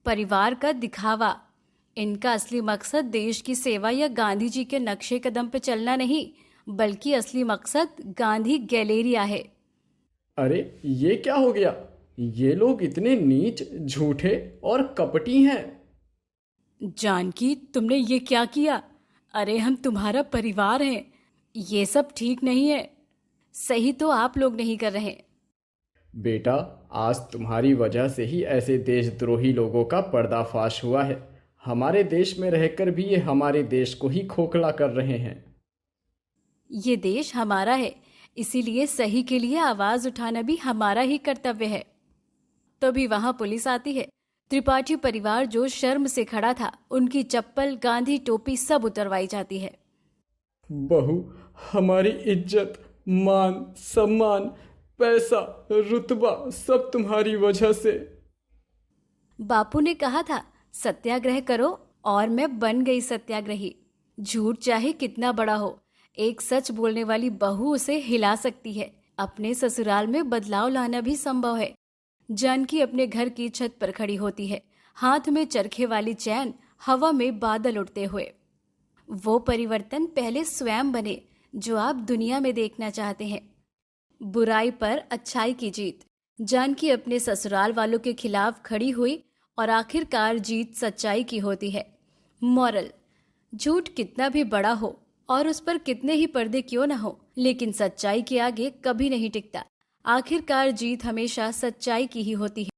परिवार का दिखावा। इनका असली मकसद देश की सेवा या गांधी जी के नक्शे कदम पे चलना नहीं, बल्कि असली मकसद गांधी गैलेरिया है। अरे ये क्या हो गया? ये लोग इतने नीच, झूठे और कपटी हैं। जानकी, तुमने ये क्या किया? अरे हम तुम्हारा परिवार हैं। ये सब ठीक नहीं है। सही तो आप लोग नहीं कर रहे। बेटा, आज तुम्हारी वजह से ही ऐसे देशद्रोही लोगों का पर्दाफाश हुआ है। हमारे देश में रहकर भी ये हमारे देश को ही खोखला कर रहे हैं। ये देश हमारा है, इसीलिए सही के लिए आवाज उठाना भी हमारा ही कर्तव्य है। तभी वहां पुलिस आती है। त्रिपाठी परिवार जो शर्म से खड़ा था, उनकी चप्पल, गांधी टोपी सब उतरवाई जाती है। बहू, हमारी इज्जत, मान, सम्मान, पैसा, रुतबा सब तुम्हारी वजह से। बापू ने कहा था सत्याग्रह करो, और मैं बन गई सत्याग्रही। झूठ चाहे कितना बड़ा हो, एक सच बोलने वाली बहू उसे हिला सकती है। अपने ससुराल में बदलाव लाना भी संभव है। जानकी अपने घर की छत पर खड़ी होती है, हाथ में चरखे वाली चैन, हवा में बादल उड़ते हुए। वो परिवर्तन पहले स्वयं बने जो आप दुनिया में देखना चाहते हैं। बुराई पर अच्छाई की जीत। जानकी अपने ससुराल वालों के खिलाफ खड़ी हुई और आखिरकार जीत सच्चाई की होती है। मॉरल: झूठ कितना भी बड़ा हो, और उस पर कितने ही पर्दे क्यों न हो, लेकिन सच्चाई के आगे कभी नहीं टिकता। आखिरकार जीत हमेशा सच्चाई की ही होती है।